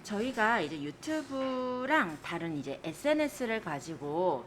저희가 이제 유튜브랑 다른 이제 SNS를 가지고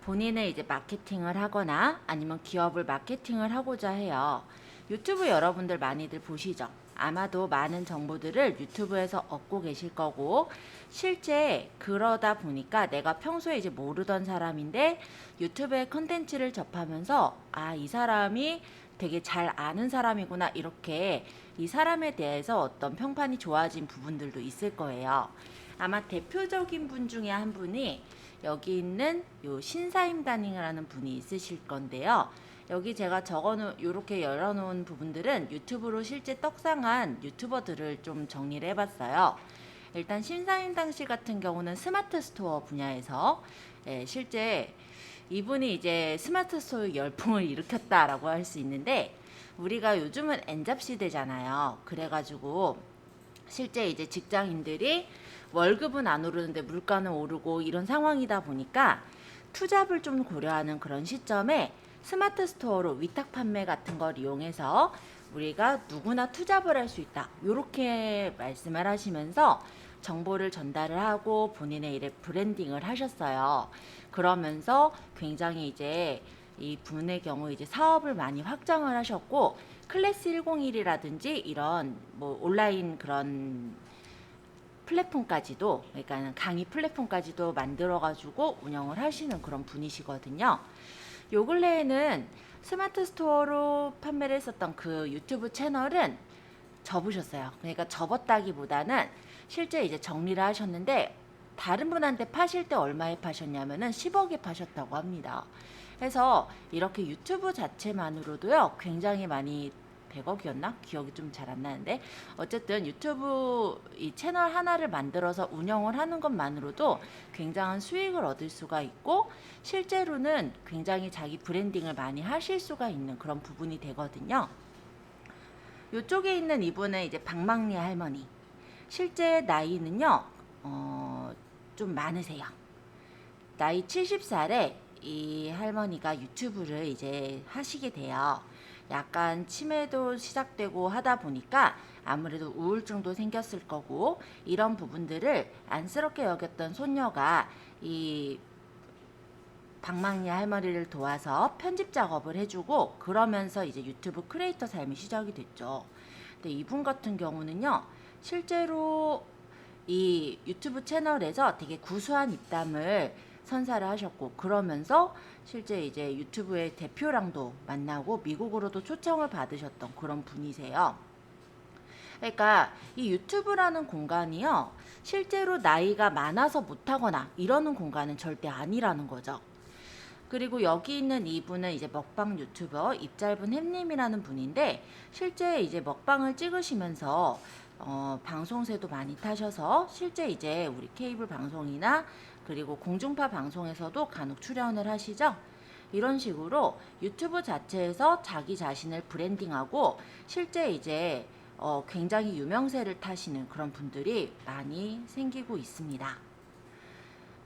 본인의 이제 마케팅을 하거나 아니면 기업을 마케팅을 하고자 해요. 유튜브 여러분들 많이들 보시죠? 아마도 많은 정보들을 유튜브에서 얻고 계실 거고, 실제 그러다 보니까 내가 평소에 이제 모르던 사람인데 유튜브의 컨텐츠를 접하면서 이 사람이 되게 잘 아는 사람이구나, 이렇게 이 사람에 대해서 어떤 평판이 좋아진 부분들도 있을 거예요. 아마 대표적인 분 중에 한 분이 여기 있는 요 신사임당이라는 분이 있으실 건데요. 여기 제가 적어놓은 이렇게 열어놓은 부분들은 유튜브로 실제 떡상한 유튜버들을 좀 정리를 해봤어요. 일단 신사임당 씨 같은 경우는 스마트 스토어 분야에서 실제 이분이 이제 스마트 스토어 열풍을 일으켰다라고 할 수 있는데, 우리가 요즘은 엔잡 시대잖아요. 그래가지고 실제 이제 직장인들이 월급은 안 오르는데 물가는 오르고 이런 상황이다 보니까 투잡을 좀 고려하는 그런 시점에 스마트 스토어로 위탁 판매 같은 걸 이용해서 우리가 누구나 투잡을 할 수 있다, 이렇게 말씀을 하시면서 정보를 전달을 하고 본인의 일에 브랜딩을 하셨어요. 그러면서 굉장히 이제 이 분의 경우 이제 사업을 많이 확장을 하셨고, 클래스 101이라든지 이런 뭐 온라인 그런 플랫폼까지도, 그러니까 강의 플랫폼까지도 만들어가지고 운영을 하시는 그런 분이시거든요. 요 근래에는 스마트 스토어로 판매를 했었던 그 유튜브 채널은 접으셨어요. 그러니까 접었다기보다는 실제 이제 정리를 하셨는데, 다른 분한테 파실 때 얼마에 파셨냐면은 10억에 파셨다고 합니다. 그래서 이렇게 유튜브 자체만으로도요, 굉장히 많이, 100억이었나? 기억이 좀 잘 안 나는데, 어쨌든 유튜브 이 채널 하나를 만들어서 운영을 하는 것만으로도 굉장한 수익을 얻을 수가 있고, 실제로는 굉장히 자기 브랜딩을 많이 하실 수가 있는 그런 부분이 되거든요. 이쪽에 있는 이분은 이제 박막리 할머니. 실제 나이는요, 좀 많으세요. 나이 70살에 이 할머니가 유튜브를 이제 하시게 돼요. 약간 치매도 시작되고 하다 보니까 아무래도 우울증도 생겼을 거고, 이런 부분들을 안쓰럽게 여겼던 손녀가 이 박막리 할머니를 도와서 편집 작업을 해주고, 그러면서 이제 유튜브 크리에이터 삶이 시작이 됐죠. 근데 이분 같은 경우는요, 실제로 이 유튜브 채널에서 되게 구수한 입담을 선사를 하셨고, 그러면서 실제 이제 유튜브의 대표랑도 만나고 미국으로도 초청을 받으셨던 그런 분이세요. 그러니까 이 유튜브라는 공간이요, 실제로 나이가 많아서 못하거나 이러는 공간은 절대 아니라는 거죠. 그리고 여기 있는 이분은 이제 먹방 유튜버 입짧은 햄님이라는 분인데, 실제 이제 먹방을 찍으시면서 방송새도 많이 타셔서 실제 이제 우리 케이블 방송이나 그리고 공중파 방송에서도 간혹 출연을 하시죠. 이런 식으로 유튜브 자체에서 자기 자신을 브랜딩하고 실제 이제 굉장히 유명세를 타시는 그런 분들이 많이 생기고 있습니다.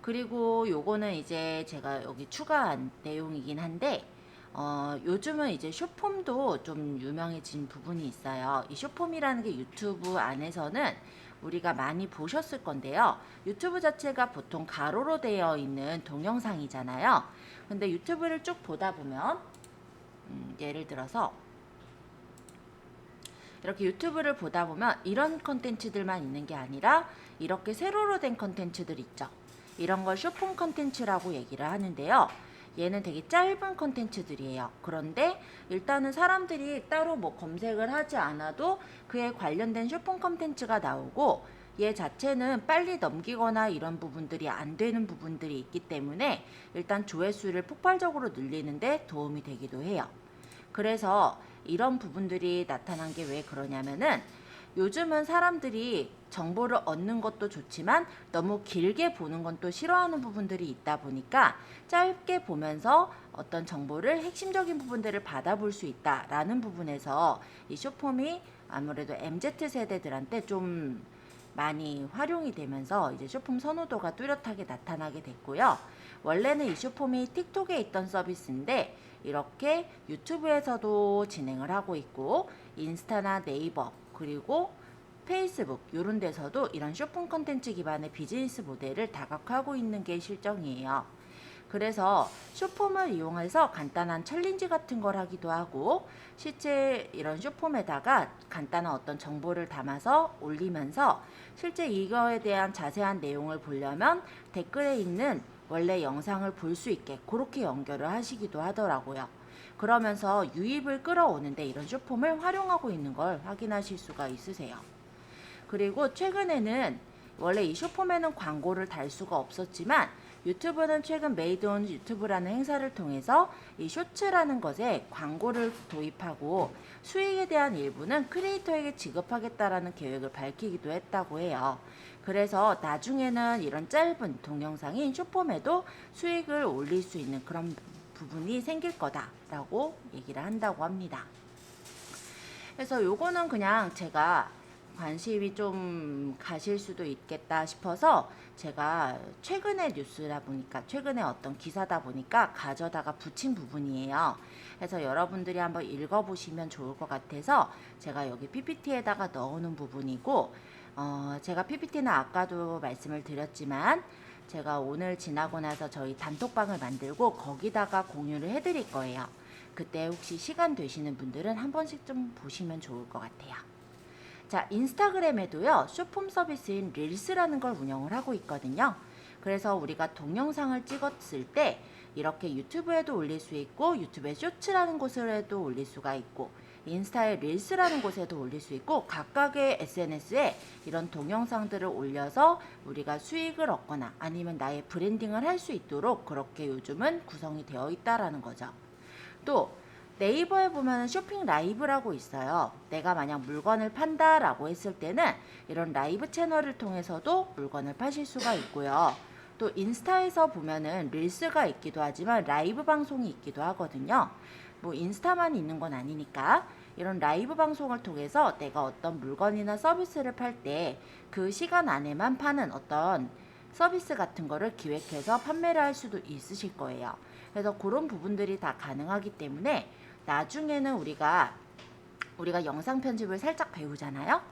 그리고 요거는 이제 제가 여기 추가한 내용이긴 한데, 요즘은 이제 숏폼도 좀 유명해진 부분이 있어요. 이 숏폼이라는 게 유튜브 안에서는 우리가 많이 보셨을 건데요. 유튜브 자체가 보통 가로로 되어 있는 동영상이잖아요. 근데 유튜브를 쭉 보다 보면, 예를 들어서 이렇게 유튜브를 보다 보면 이런 컨텐츠들만 있는 게 아니라 이렇게 세로로 된 컨텐츠들 있죠. 이런 걸 숏폼 컨텐츠라고 얘기를 하는데요. 얘는 되게 짧은 컨텐츠들이에요. 그런데 일단은 사람들이 따로 뭐 검색을 하지 않아도 그에 관련된 숏폼 컨텐츠가 나오고, 얘 자체는 빨리 넘기거나 이런 부분들이 안 되는 부분들이 있기 때문에 일단 조회수를 폭발적으로 늘리는데 도움이 되기도 해요. 그래서 이런 부분들이 나타난 게 왜 그러냐면은, 요즘은 사람들이 정보를 얻는 것도 좋지만 너무 길게 보는 건 또 싫어하는 부분들이 있다 보니까 짧게 보면서 어떤 정보를, 핵심적인 부분들을 받아볼 수 있다라는 부분에서 이 숏폼이 아무래도 MZ세대들한테 좀 많이 활용이 되면서 이제 숏폼 선호도가 뚜렷하게 나타나게 됐고요. 원래는 이 숏폼이 틱톡에 있던 서비스인데 이렇게 유튜브에서도 진행을 하고 있고, 인스타나 네이버 그리고 페이스북 이런 데서도 이런 쇼핑 컨텐츠 기반의 비즈니스 모델을 다각화하고 있는 게 실정이에요. 그래서 쇼폼을 이용해서 간단한 챌린지 같은 걸 하기도 하고 실제 이런 쇼폼에다가 간단한 어떤 정보를 담아서 올리면서 실제 이거에 대한 자세한 내용을 보려면 댓글에 있는 원래 영상을 볼 수 있게 그렇게 연결을 하시기도 하더라고요. 그러면서 유입을 끌어오는데 이런 쇼폼을 활용하고 있는 걸 확인하실 수가 있으세요. 그리고 최근에는 원래 이 쇼폼에는 광고를 달 수가 없었지만 유튜브는 최근 메이드 온 유튜브라는 행사를 통해서 이 쇼츠라는 것에 광고를 도입하고 수익에 대한 일부는 크리에이터에게 지급하겠다라는 계획을 밝히기도 했다고 해요. 그래서 나중에는 이런 짧은 동영상인 쇼폼에도 수익을 올릴 수 있는 그런 부분이 생길 거다라고 얘기를 한다고 합니다. 그래서 요거는 그냥 제가 관심이 좀 가실 수도 있겠다 싶어서 제가 최근의 뉴스다 보니까 최근에 어떤 기사다 보니까 가져다가 붙인 부분이에요. 그래서 여러분들이 한번 읽어보시면 좋을 것 같아서 제가 여기 PPT에다가 넣어놓은 부분이고 제가 PPT는 아까도 말씀을 드렸지만 제가 오늘 지나고 나서 저희 단톡방을 만들고 거기다가 공유를 해드릴 거예요. 그때 혹시 시간 되시는 분들은 한 번씩 좀 보시면 좋을 것 같아요. 자, 인스타그램에도요, 쇼폼 서비스인 릴스라는 걸 운영을 하고 있거든요. 그래서 우리가 동영상을 찍었을 때 이렇게 유튜브에도 올릴 수 있고 유튜브에 쇼츠라는 곳에도 올릴 수가 있고 인스타에 릴스라는 곳에도 올릴 수 있고 각각의 SNS에 이런 동영상들을 올려서 우리가 수익을 얻거나 아니면 나의 브랜딩을 할 수 있도록 그렇게 요즘은 구성이 되어 있다라는 거죠. 또 네이버에 보면 쇼핑 라이브라고 있어요. 내가 만약 물건을 판다라고 했을 때는 이런 라이브 채널을 통해서도 물건을 파실 수가 있고요. 또 인스타에서 보면은 릴스가 있기도 하지만 라이브 방송이 있기도 하거든요. 뭐 인스타만 있는 건 아니니까 이런 라이브 방송을 통해서 내가 어떤 물건이나 서비스를 팔 때 그 시간 안에만 파는 어떤 서비스 같은 거를 기획해서 판매를 할 수도 있으실 거예요. 그래서 그런 부분들이 다 가능하기 때문에 나중에는 우리가 영상 편집을 살짝 배우잖아요.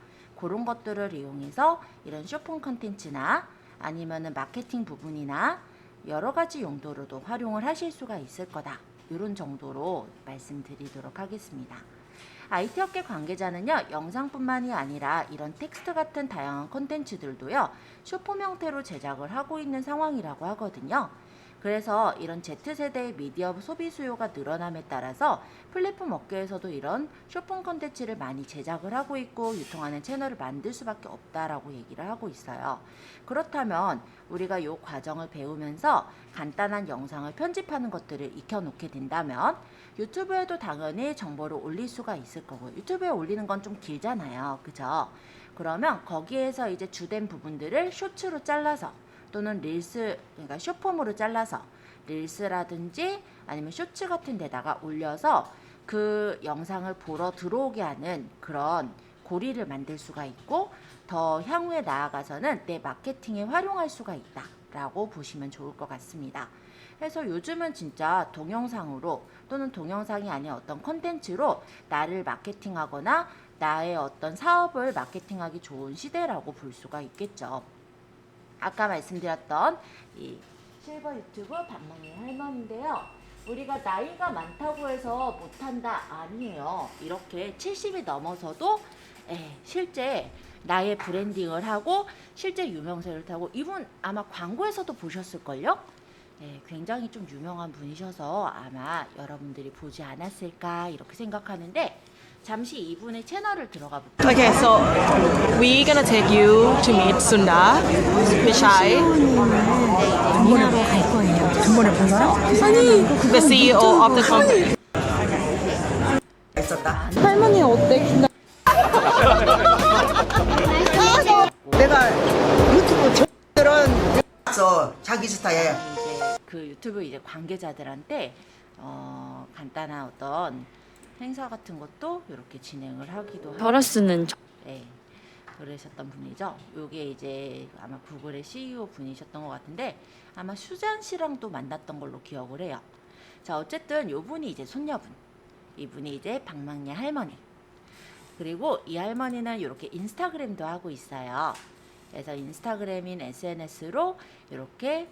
그런 것들을 이용해서 이런 쇼핑 컨텐츠나 아니면은 마케팅 부분이나 여러 가지 용도로도 활용을 하실 수가 있을 거다. 이런 정도로 말씀드리도록 하겠습니다. IT 업계 관계자는요, 영상뿐만이 아니라 이런 텍스트 같은 다양한 콘텐츠들도요, 쇼폼 형태로 제작을 하고 있는 상황이라고 하거든요. 그래서 이런 Z세대의 미디어 소비 수요가 늘어남에 따라서 플랫폼 업계에서도 이런 쇼폼 콘텐츠를 많이 제작을 하고 있고 유통하는 채널을 만들 수밖에 없다라고 얘기를 하고 있어요. 그렇다면 우리가 이 과정을 배우면서 간단한 영상을 편집하는 것들을 익혀놓게 된다면 유튜브에도 당연히 정보를 올릴 수가 있을 거고 유튜브에 올리는 건 좀 길잖아요. 그죠? 그러면 거기에서 이제 주된 부분들을 쇼츠로 잘라서 또는 릴스, 그러니까 쇼폼으로 잘라서 릴스라든지 아니면 쇼츠 같은 데다가 올려서 그 영상을 보러 들어오게 하는 그런 고리를 만들 수가 있고 더 향후에 나아가서는 내 마케팅에 활용할 수가 있다라고 보시면 좋을 것 같습니다. 그래서 요즘은 진짜 동영상으로 또는 동영상이 아닌 어떤 컨텐츠로 나를 마케팅하거나 나의 어떤 사업을 마케팅하기 좋은 시대라고 볼 수가 있겠죠. 아까 말씀드렸던 이 실버 유튜브 박만희 할머니인데요. 우리가 나이가 많다고 해서 못한다 아니에요. 이렇게 70이 넘어서도 실제 나의 브랜딩을 하고 실제 유명세를 타고 이분 아마 광고에서도 보셨을걸요? 굉장히 좀 유명한 분이셔서 아마 여러분들이 보지 않았을까 이렇게 생각하는데 잠시 이분의 채널을 들어가 볼게요. Okay, so we're gonna take you to meet Sunda Pichai, 전문하러 갈 거예요. 전문을 본 사람? the CEO of the company. 있었다. 할머니 어때? 근데 내가 유튜브 저들은 서 자기 스타일 이제 그 유튜브 이제 관계자들한테 간단한 어떤 행사 같은 것도 이렇게 진행을 하기도 하고 버러스는 그러셨던 분이죠. 요게 이제 아마 구글의 CEO 분이셨던 것 같은데 아마 수잔 씨랑도 만났던 걸로 기억을 해요. 자, 어쨌든 요 분이 이제 손녀분, 이분이 이제 박막리 할머니. 그리고 이 할머니는 이렇게 인스타그램도 하고 있어요. 그래서 인스타그램인 SNS로 이렇게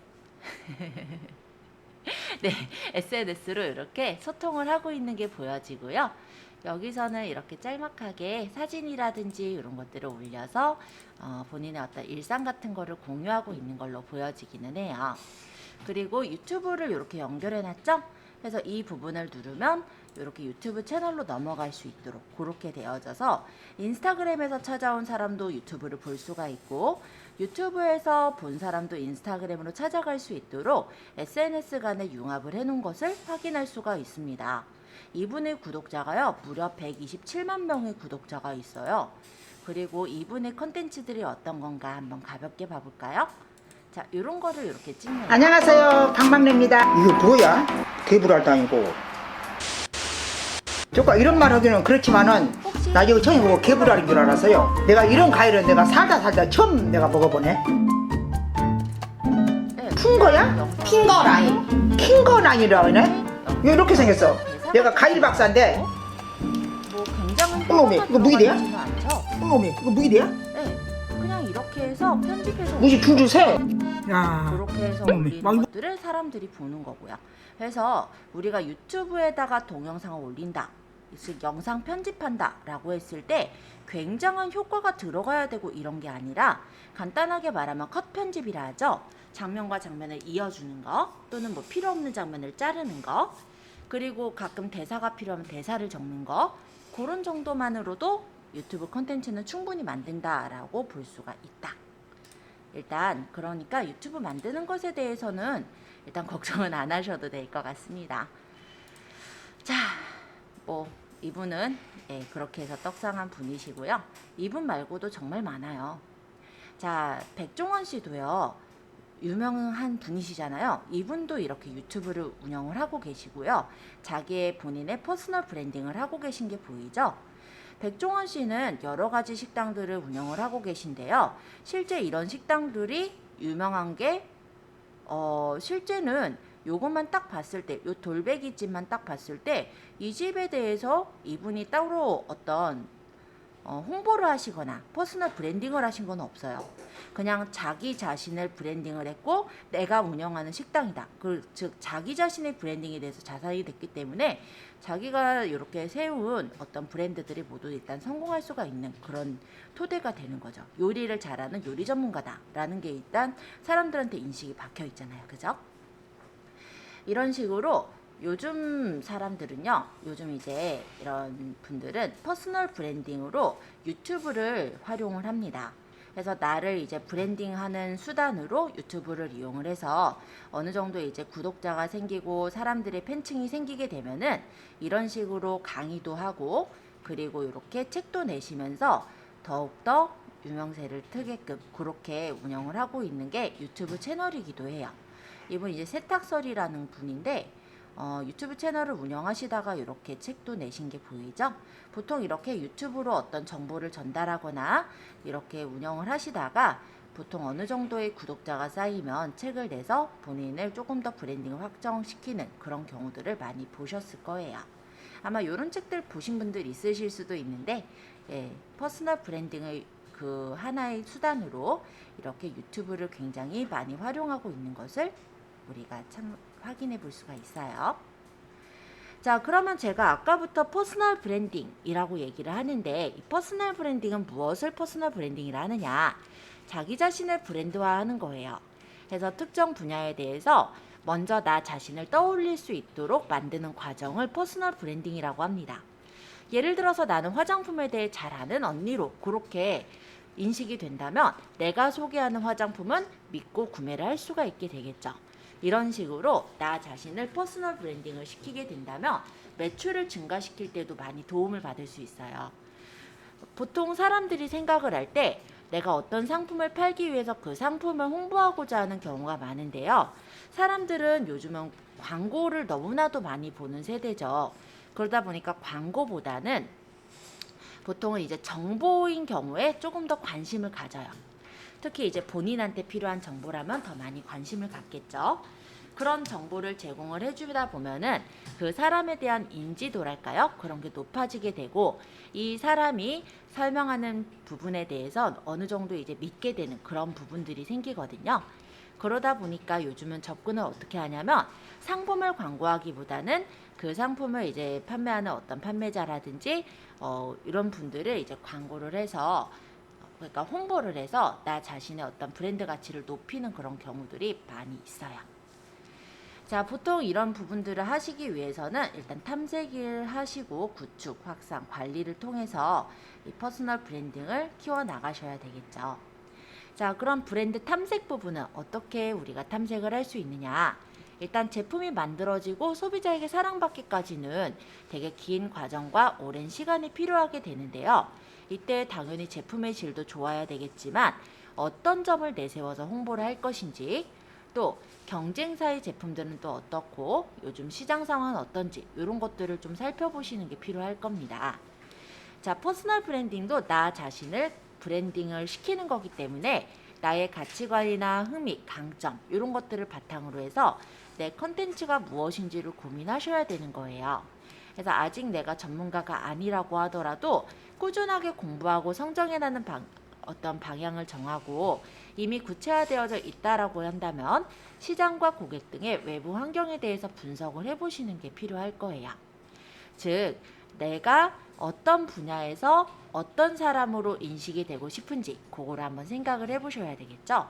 네, SNS로 이렇게 소통을 하고 있는 게 보여지고요. 여기서는 이렇게 짤막하게 사진이라든지 이런 것들을 올려서 본인의 어떤 일상 같은 거를 공유하고 있는 걸로 보여지기는 해요. 그리고 유튜브를 이렇게 연결해 놨죠? 그래서 이 부분을 누르면 이렇게 유튜브 채널로 넘어갈 수 있도록 그렇게 되어져서 인스타그램에서 찾아온 사람도 유튜브를 볼 수가 있고 유튜브에서 본 사람도 인스타그램으로 찾아갈 수 있도록 SNS 간에 융합을 해놓은 것을 확인할 수가 있습니다. 이분의 구독자가요 무려 127만 명의 구독자가 있어요. 그리고 이분의 컨텐츠들이 어떤 건가 한번 가볍게 봐볼까요? 자, 이런 거를 이렇게 찍는. 안녕하세요, 박막래입니다. 이거 뭐야? 개불알도 아니고. 조금 이런 말 하기는 그렇지만은 나 이거 처음 보고 개불알인 줄 알았어요. 내가 이런 과일은 내가 살다 처음 내가 먹어보네. 네, 푼 거야? 핑거 라인. 핑거 라인이라고 하네? 이렇게 생겼어. 내가 과일 박사인데. 뭐 굉장한 어머니, 이거 무기대야? 않죠? 어머니, 이거 무기대야? 네, 그냥 이렇게 해서 편집해서 무지 줄줄 새. 야. 그렇게 해서 어머니, 올리는 막 이거- 것들을 사람들이 보는 거고요. 그래서 우리가 유튜브에다가 동영상을 올린다, 즉 영상 편집한다 라고 했을 때 굉장한 효과가 들어가야 되고 이런 게 아니라 간단하게 말하면 컷 편집이라 하죠. 장면과 장면을 이어주는 거, 또는 뭐 필요 없는 장면을 자르는 거, 그리고 가끔 대사가 필요하면 대사를 적는 거, 그런 정도만으로도 유튜브 콘텐츠는 충분히 만든다라고 볼 수가 있다. 일단 그러니까 유튜브 만드는 것에 대해서는 일단 걱정은 안 하셔도 될 것 같습니다. 자, 뭐 이분은 그렇게 해서 떡상한 분이시고요. 이분 말고도 정말 많아요. 자, 백종원 씨도요. 유명한 분이시잖아요. 이분도 이렇게 유튜브를 운영을 하고 계시고요. 자기의 본인의 퍼스널 브랜딩을 하고 계신 게 보이죠? 백종원 씨는 여러 가지 식당들을 운영을 하고 계신데요. 실제 이런 식당들이 유명한 게 실제는 요것만 딱 봤을 때, 요 돌베기 집만 딱 봤을 때 이 집에 대해서 이분이 따로 어떤 홍보를 하시거나 퍼스널 브랜딩을 하신 건 없어요. 그냥 자기 자신을 브랜딩을 했고 내가 운영하는 식당이다. 즉 자기 자신의 브랜딩에 대해서 자산이 됐기 때문에 자기가 이렇게 세운 어떤 브랜드들이 모두 일단 성공할 수가 있는 그런 토대가 되는 거죠. 요리를 잘하는 요리 전문가다라는 게 일단 사람들한테 인식이 박혀 있잖아요. 그죠? 이런 식으로 요즘 사람들은요, 요즘 이제 이런 분들은 퍼스널 브랜딩으로 유튜브를 활용을 합니다. 그래서 나를 이제 브랜딩하는 수단으로 유튜브를 이용을 해서 어느 정도 이제 구독자가 생기고 사람들의 팬층이 생기게 되면은 이런 식으로 강의도 하고 그리고 이렇게 책도 내시면서 더욱더 유명세를 트게끔 그렇게 운영을 하고 있는 게 유튜브 채널이기도 해요. 이분 이제 세탁설이라는 분인데 유튜브 채널을 운영하시다가 이렇게 책도 내신 게 보이죠? 보통 이렇게 유튜브로 어떤 정보를 전달하거나 이렇게 운영을 하시다가 보통 어느 정도의 구독자가 쌓이면 책을 내서 본인을 조금 더 브랜딩을 확정시키는 그런 경우들을 많이 보셨을 거예요. 아마 이런 책들 보신 분들 있으실 수도 있는데 퍼스널 브랜딩을 그 하나의 수단으로 이렇게 유튜브를 굉장히 많이 활용하고 있는 것을 우리가 참 확인해 볼 수가 있어요. 자, 그러면 제가 아까부터 퍼스널 브랜딩이라고 얘기를 하는데 이 퍼스널 브랜딩은 무엇을 퍼스널 브랜딩이라 하느냐? 자기 자신을 브랜드화하는 거예요. 그래서 특정 분야에 대해서 먼저 나 자신을 떠올릴 수 있도록 만드는 과정을 퍼스널 브랜딩이라고 합니다. 예를 들어서 나는 화장품에 대해 잘 아는 언니로 그렇게 인식이 된다면 내가 소개하는 화장품은 믿고 구매를 할 수가 있게 되겠죠. 이런 식으로 나 자신을 퍼스널 브랜딩을 시키게 된다면 매출을 증가시킬 때도 많이 도움을 받을 수 있어요. 보통 사람들이 생각을 할 때 내가 어떤 상품을 팔기 위해서 그 상품을 홍보하고자 하는 경우가 많은데요. 사람들은 요즘은 광고를 너무나도 많이 보는 세대죠. 그러다 보니까 광고보다는 보통은 이제 정보인 경우에 조금 더 관심을 가져요. 특히 이제 본인한테 필요한 정보라면 더 많이 관심을 갖겠죠. 그런 정보를 제공을 해주다 보면은 그 사람에 대한 인지도랄까요? 그런 게 높아지게 되고 이 사람이 설명하는 부분에 대해서 어느 정도 이제 믿게 되는 그런 부분들이 생기거든요. 그러다 보니까 요즘은 접근을 어떻게 하냐면 상품을 광고하기보다는 그 상품을 이제 판매하는 어떤 판매자라든지 이런 분들을 이제 광고를 해서 그러니까 홍보를 해서 나 자신의 어떤 브랜드 가치를 높이는 그런 경우들이 많이 있어요. 자, 보통 이런 부분들을 하시기 위해서는 일단 탐색을 하시고 구축, 확산, 관리를 통해서 이 퍼스널 브랜딩을 키워나가셔야 되겠죠. 자, 그럼 브랜드 탐색 부분은 어떻게 우리가 탐색을 할 수 있느냐? 일단 제품이 만들어지고 소비자에게 사랑받기까지는 되게 긴 과정과 오랜 시간이 필요하게 되는데요. 이때 당연히 제품의 질도 좋아야 되겠지만 어떤 점을 내세워서 홍보를 할 것인지, 또 경쟁사의 제품들은 또 어떻고 요즘 시장 상황은 어떤지 이런 것들을 좀 살펴보시는 게 필요할 겁니다. 자, 퍼스널 브랜딩도 나 자신을 브랜딩을 시키는 거기 때문에 나의 가치관이나 흥미, 강점 이런 것들을 바탕으로 해서 내 컨텐츠가 무엇인지를 고민하셔야 되는 거예요. 그래서 아직 내가 전문가가 아니라고 하더라도 꾸준하게 공부하고 성장해나가는 어떤 방향을 정하고 이미 구체화되어져 있다라고 한다면 시장과 고객 등의 외부 환경에 대해서 분석을 해보시는 게 필요할 거예요. 즉, 내가 어떤 분야에서 어떤 사람으로 인식이 되고 싶은지 그거를 한번 생각을 해보셔야 되겠죠.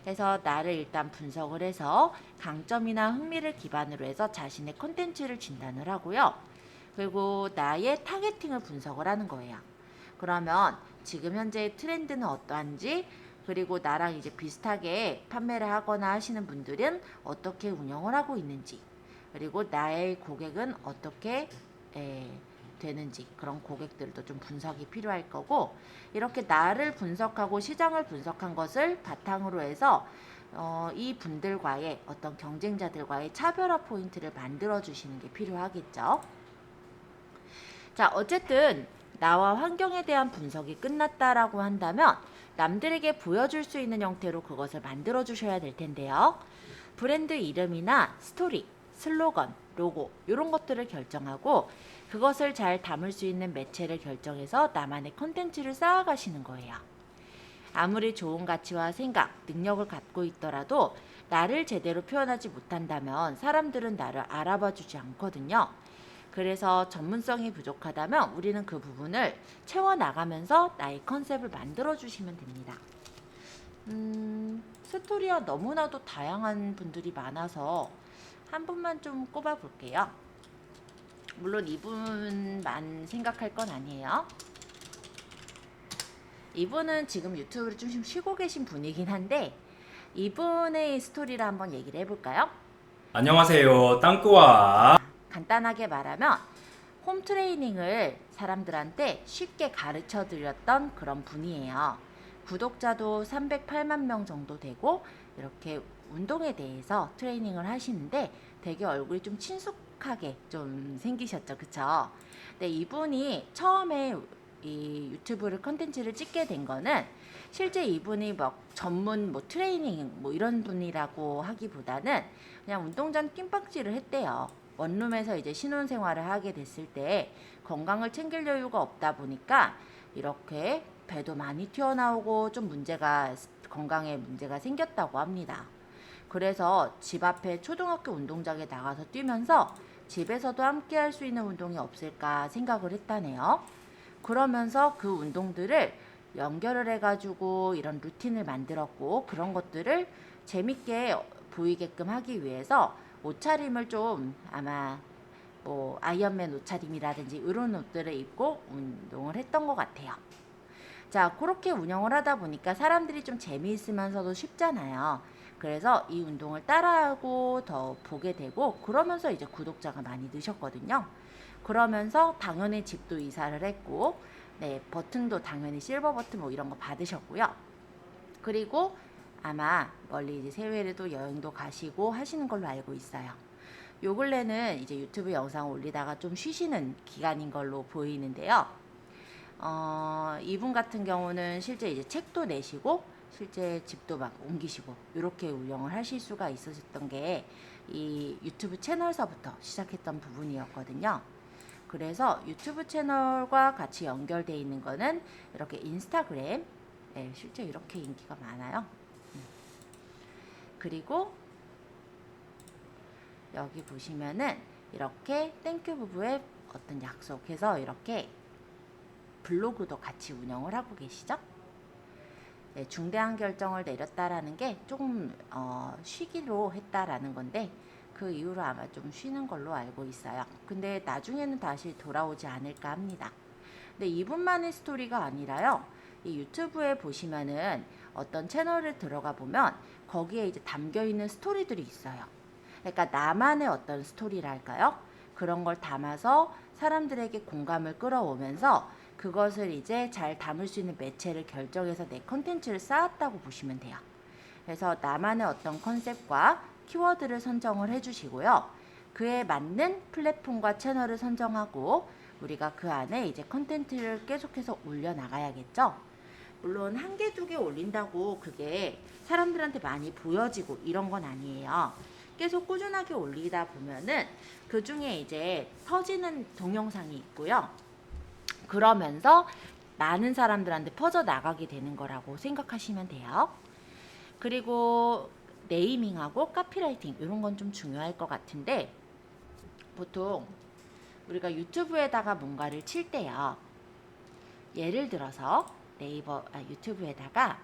그래서 나를 일단 분석을 해서 강점이나 흥미를 기반으로 해서 자신의 컨텐츠를 진단을 하고요. 그리고 나의 타겟팅을 분석을 하는 거예요. 그러면 지금 현재의 트렌드는 어떠한지, 그리고 나랑 이제 비슷하게 판매를 하거나 하시는 분들은 어떻게 운영을 하고 있는지, 그리고 나의 고객은 어떻게 되는지 그런 고객들도 좀 분석이 필요할 거고, 이렇게 나를 분석하고 시장을 분석한 것을 바탕으로 해서 이 분들과의 어떤 경쟁자들과의 차별화 포인트를 만들어 주시는 게 필요하겠죠. 자, 어쨌든 나와 환경에 대한 분석이 끝났다라고 한다면 남들에게 보여줄 수 있는 형태로 그것을 만들어 주셔야 될 텐데요. 브랜드 이름이나 스토리, 슬로건, 로고 이런 것들을 결정하고 그것을 잘 담을 수 있는 매체를 결정해서 나만의 컨텐츠를 쌓아가시는 거예요. 아무리 좋은 가치와 생각, 능력을 갖고 있더라도 나를 제대로 표현하지 못한다면 사람들은 나를 알아봐 주지 않거든요. 그래서 전문성이 부족하다면 우리는 그 부분을 채워나가면서 나의 컨셉을 만들어 주시면 됩니다. 스토리와 너무나도 다양한 분들이 많아서 한 분만 좀 꼽아 볼게요. 물론 이분만 생각할 건 아니에요. 이분은 지금 유튜브를 좀 쉬고 계신 분이긴 한데 이분의 스토리를 한번 얘기를 해볼까요? 안녕하세요. 땅꾸와 간단하게 말하면 홈 트레이닝을 사람들한테 쉽게 가르쳐 드렸던 그런 분이에요. 구독자도 308만 명 정도 되고 이렇게 운동에 대해서 트레이닝을 하시는데 되게 얼굴이 좀 친숙하게 좀 생기셨죠, 그쵸? 근데 이분이 처음에 이 유튜브를 컨텐츠를 찍게 된 거는 실제 이분이 막 전문 뭐 트레이닝 뭐 이런 분이라고 하기보다는 그냥 운동장 뜀박질을 했대요. 원룸에서 이제 신혼생활을 하게 됐을 때 건강을 챙길 여유가 없다 보니까 이렇게 배도 많이 튀어나오고 좀 건강에 문제가 생겼다고 합니다. 그래서 집 앞에 초등학교 운동장에 나가서 뛰면서 집에서도 함께 할 수 있는 운동이 없을까 생각을 했다네요. 그러면서 그 운동들을 연결을 해가지고 이런 루틴을 만들었고 그런 것들을 재밌게 보이게끔 하기 위해서 옷차림을 좀 아마 뭐 아이언맨 옷차림이라든지 이런 옷들을 입고 운동을 했던 것 같아요. 자, 그렇게 운영을 하다 보니까 사람들이 좀 재미있으면서도 쉽잖아요. 그래서 이 운동을 따라하고 더 보게 되고 그러면서 이제 구독자가 많이 느셨거든요. 그러면서 당연히 집도 이사를 했고 네, 버튼도 당연히 실버 버튼 뭐 이런 거 받으셨고요. 그리고 아마 멀리 이제 해외에도 여행도 가시고 하시는 걸로 알고 있어요. 요 근래는 이제 유튜브 영상 올리다가 좀 쉬시는 기간인 걸로 보이는데요. 이분 같은 경우는 실제 이제 책도 내시고 실제 집도 막 옮기시고 이렇게 운영을 하실 수가 있으셨던 게 이 유튜브 채널서부터 시작했던 부분이었거든요. 그래서 유튜브 채널과 같이 연결되어 있는 거는 이렇게 인스타그램, 네, 실제 이렇게 인기가 많아요. 그리고 여기 보시면은 이렇게 땡큐 부부의 어떤 약속해서 이렇게 블로그도 같이 운영을 하고 계시죠. 네, 중대한 결정을 내렸다라는 게 조금 쉬기로 했다라는 건데 그 이후로 아마 좀 쉬는 걸로 알고 있어요. 근데 나중에는 다시 돌아오지 않을까 합니다. 근데 이분만의 스토리가 아니라요. 이 유튜브에 보시면은 어떤 채널을 들어가 보면 거기에 이제 담겨 있는 스토리들이 있어요. 그러니까 나만의 어떤 스토리랄까요? 그런 걸 담아서 사람들에게 공감을 끌어오면서 그것을 이제 잘 담을 수 있는 매체를 결정해서 내 컨텐츠를 쌓았다고 보시면 돼요. 그래서 나만의 어떤 컨셉과 키워드를 선정을 해주시고요. 그에 맞는 플랫폼과 채널을 선정하고 우리가 그 안에 이제 컨텐츠를 계속해서 올려나가야겠죠. 물론 한 개, 두 개 올린다고 그게 사람들한테 많이 보여지고 이런 건 아니에요. 계속 꾸준하게 올리다 보면은 그 중에 이제 터지는 동영상이 있고요. 그러면서 많은 사람들한테 퍼져 나가게 되는 거라고 생각하시면 돼요. 그리고 네이밍하고 카피라이팅 이런 건 좀 중요할 것 같은데 보통 우리가 유튜브에다가 뭔가를 칠 때요. 예를 들어서 유튜브에다가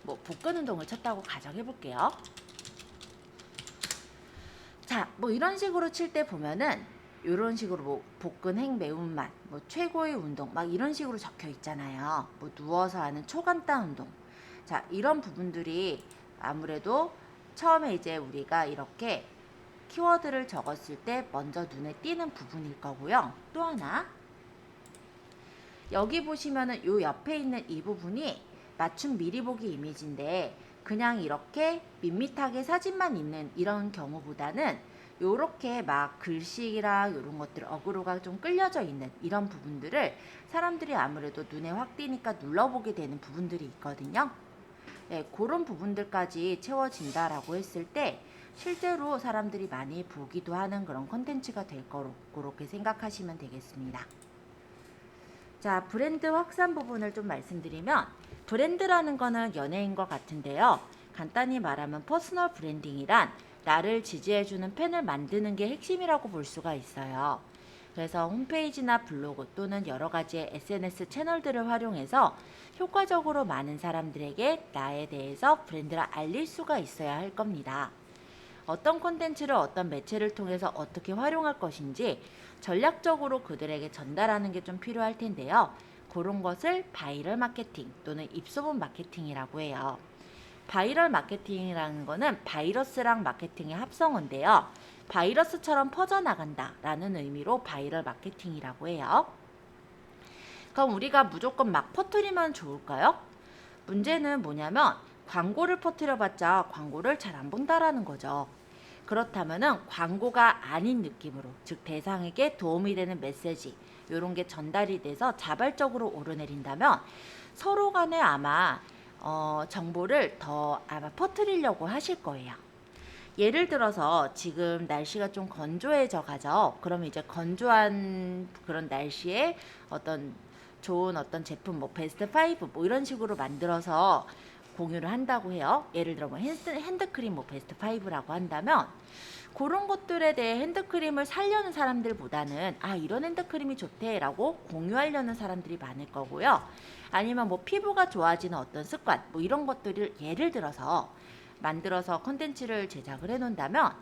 뭐 복근 운동을 쳤다고 가정해 볼게요. 자, 뭐 이런 식으로 칠 때 보면은 이런 식으로 뭐 복근 행 매운맛, 뭐 최고의 운동 막 이런 식으로 적혀 있잖아요. 뭐 누워서 하는 초간단 운동. 자, 이런 부분들이 아무래도 처음에 이제 우리가 이렇게 키워드를 적었을 때 먼저 눈에 띄는 부분일 거고요. 또 하나 여기 보시면은 요 옆에 있는 이 부분이 맞춤 미리 보기 이미지인데 그냥 이렇게 밋밋하게 사진만 있는 이런 경우보다는 요렇게 막 글씨랑 이런 것들 어그로가 좀 끌려져 있는 이런 부분들을 사람들이 아무래도 눈에 확 띄니까 눌러보게 되는 부분들이 있거든요. 네, 그런 부분들까지 채워진다라고 했을 때 실제로 사람들이 많이 보기도 하는 그런 컨텐츠가 될 거로 그렇게 생각하시면 되겠습니다. 자, 브랜드 확산 부분을 좀 말씀드리면 브랜드라는 거는 연예인과 같은데요. 간단히 말하면 퍼스널 브랜딩이란 나를 지지해주는 팬을 만드는 게 핵심이라고 볼 수가 있어요. 그래서 홈페이지나 블로그 또는 여러 가지의 SNS 채널들을 활용해서 효과적으로 많은 사람들에게 나에 대해서 브랜드를 알릴 수가 있어야 할 겁니다. 어떤 콘텐츠를 어떤 매체를 통해서 어떻게 활용할 것인지 전략적으로 그들에게 전달하는 게 좀 필요할 텐데요. 그런 것을 바이럴 마케팅 또는 입소문 마케팅이라고 해요. 바이럴 마케팅이라는 거는 바이러스랑 마케팅의 합성어인데요. 바이러스처럼 퍼져나간다 라는 의미로 바이럴 마케팅이라고 해요. 그럼 우리가 무조건 막 퍼뜨리면 좋을까요? 문제는 뭐냐면 광고를 퍼뜨려봤자 광고를 잘 안 본다라는 거죠. 그렇다면은 광고가 아닌 느낌으로, 즉 대상에게 도움이 되는 메시지 이런 게 전달이 돼서 자발적으로 오르내린다면 서로 간에 아마 정보를 더 아마 퍼뜨리려고 하실 거예요. 예를 들어서 지금 날씨가 좀 건조해져 가죠. 그러면 이제 건조한 그런 날씨에 어떤 좋은 어떤 제품 뭐 베스트 5 뭐 이런 식으로 만들어서 공유를 한다고 해요. 예를 들어 뭐 핸드크림 뭐 베스트 5라고 한다면 그런 것들에 대해 핸드크림을 사려는 사람들보다는 아 이런 핸드크림이 좋대라고 공유하려는 사람들이 많을 거고요. 아니면 뭐 피부가 좋아지는 어떤 습관 뭐 이런 것들을 예를 들어서 만들어서 콘텐츠를 제작을 해놓는다면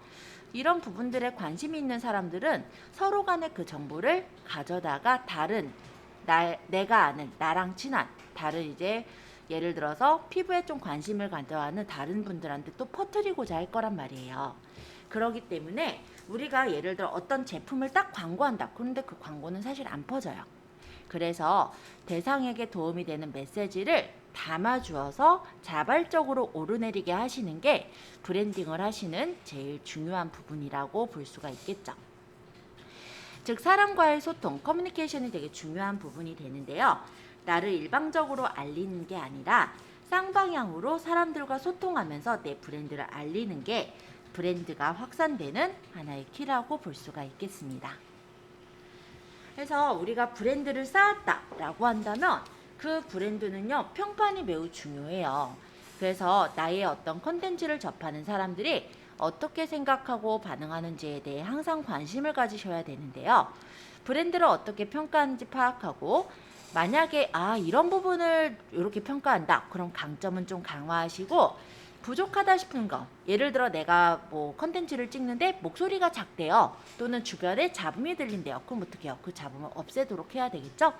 이런 부분들에 관심이 있는 사람들은 서로 간의 그 정보를 가져다가 다른 내가 아는 나랑 친한 다른 이제 예를 들어서 피부에 좀 관심을 가져하는 다른 분들한테 또 퍼뜨리고자 할 거란 말이에요. 그렇기 때문에 우리가 예를 들어 어떤 제품을 딱 광고한다. 그런데 그 광고는 사실 안 퍼져요. 그래서 대상에게 도움이 되는 메시지를 담아주어서 자발적으로 오르내리게 하시는 게 브랜딩을 하시는 제일 중요한 부분이라고 볼 수가 있겠죠. 즉 사람과의 소통, 커뮤니케이션이 되게 중요한 부분이 되는데요. 나를 일방적으로 알리는 게 아니라 쌍방향으로 사람들과 소통하면서 내 브랜드를 알리는 게 브랜드가 확산되는 하나의 키라고 볼 수가 있겠습니다. 그래서 우리가 브랜드를 쌓았다라고 한다면 그 브랜드는요, 평판이 매우 중요해요. 그래서 나의 어떤 컨텐츠를 접하는 사람들이 어떻게 생각하고 반응하는지에 대해 항상 관심을 가지셔야 되는데요. 브랜드를 어떻게 평가하는지 파악하고 만약에 이런 부분을 이렇게 평가한다. 그럼 강점은 좀 강화하시고 부족하다 싶은 거, 예를 들어 내가 뭐 컨텐츠를 찍는데 목소리가 작대요. 또는 주변에 잡음이 들린대요. 그럼 어떻게 해요? 그 잡음을 없애도록 해야 되겠죠?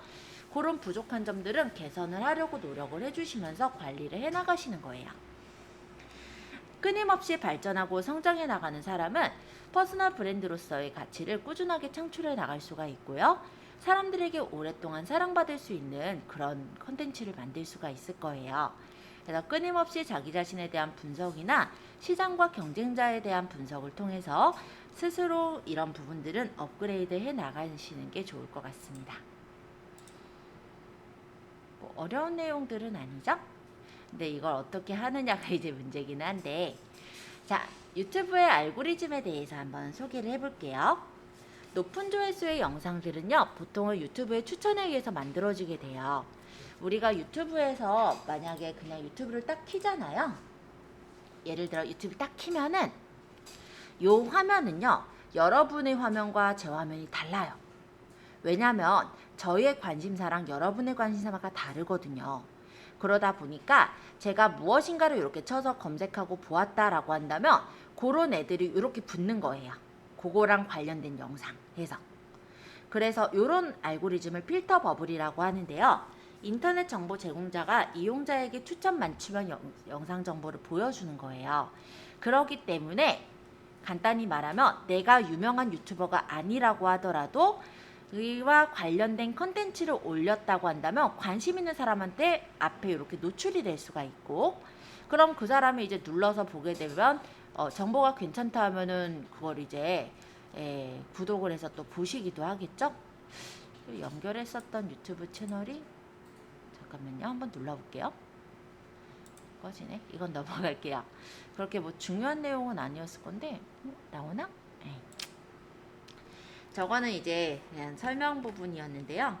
그런 부족한 점들은 개선을 하려고 노력을 해주시면서 관리를 해나가시는 거예요. 끊임없이 발전하고 성장해 나가는 사람은 퍼스널 브랜드로서의 가치를 꾸준하게 창출해 나갈 수가 있고요. 사람들에게 오랫동안 사랑받을 수 있는 그런 컨텐츠를 만들 수가 있을 거예요. 그래서 끊임없이 자기 자신에 대한 분석이나 시장과 경쟁자에 대한 분석을 통해서 스스로 이런 부분들은 업그레이드 해 나가시는 게 좋을 것 같습니다. 뭐 어려운 내용들은 아니죠? 근데 이걸 어떻게 하느냐가 이제 문제긴 한데, 자, 유튜브의 알고리즘에 대해서 한번 소개를 해볼게요. 높은 조회수의 영상들은요, 보통은 유튜브의 추천에 의해서 만들어지게 돼요. 우리가 유튜브에서 만약에 그냥 유튜브를 딱 키잖아요. 예를 들어 유튜브 딱 키면은 요 화면은요, 여러분의 화면과 제 화면이 달라요. 왜냐면 저희의 관심사랑 여러분의 관심사가 다르거든요. 그러다 보니까 제가 무엇인가를 이렇게 쳐서 검색하고 보았다라고 한다면 그런 애들이 이렇게 붙는 거예요. 그거랑 관련된 영상 해서. 그래서 이런 알고리즘을 필터 버블이라고 하는데요. 인터넷 정보 제공자가 이용자에게 추천 맞춤형 영상 정보를 보여주는 거예요. 그렇기 때문에 간단히 말하면 내가 유명한 유튜버가 아니라고 하더라도 이와 관련된 컨텐츠를 올렸다고 한다면 관심 있는 사람한테 앞에 이렇게 노출이 될 수가 있고, 그럼 그 사람이 이제 눌러서 보게 되면 정보가 괜찮다 하면은 그걸 이제 구독을 해서 또 보시기도 하겠죠. 연결했었던 유튜브 채널이, 잠깐만요, 한번 눌러볼게요. 꺼지네. 이건 넘어갈게요. 그렇게 뭐 중요한 내용은 아니었을 건데 나오나? 저거는 이제 그냥 설명 부분이었는데요.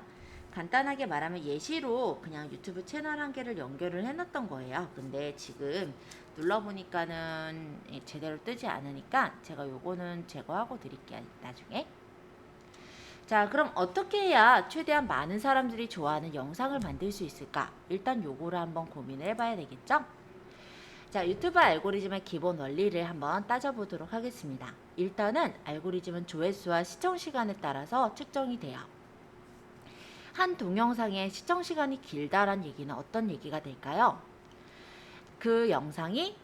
간단하게 말하면 예시로 그냥 유튜브 채널 한 개를 연결을 해놨던 거예요. 근데 지금 눌러보니까는 제대로 뜨지 않으니까 제가 요거는 제거하고 드릴게요, 나중에. 자, 그럼 어떻게 해야 최대한 많은 사람들이 좋아하는 영상을 만들 수 있을까? 일단 요거를 한번 고민을 해봐야 되겠죠? 자, 유튜브 알고리즘의 기본 원리를 한번 따져보도록 하겠습니다. 일단은 알고리즘은 조회수와 시청시간에 따라서 측정이 돼요. 한 동영상의 시청시간이 길다란 얘기는 어떤 얘기가 될까요? 그 영상이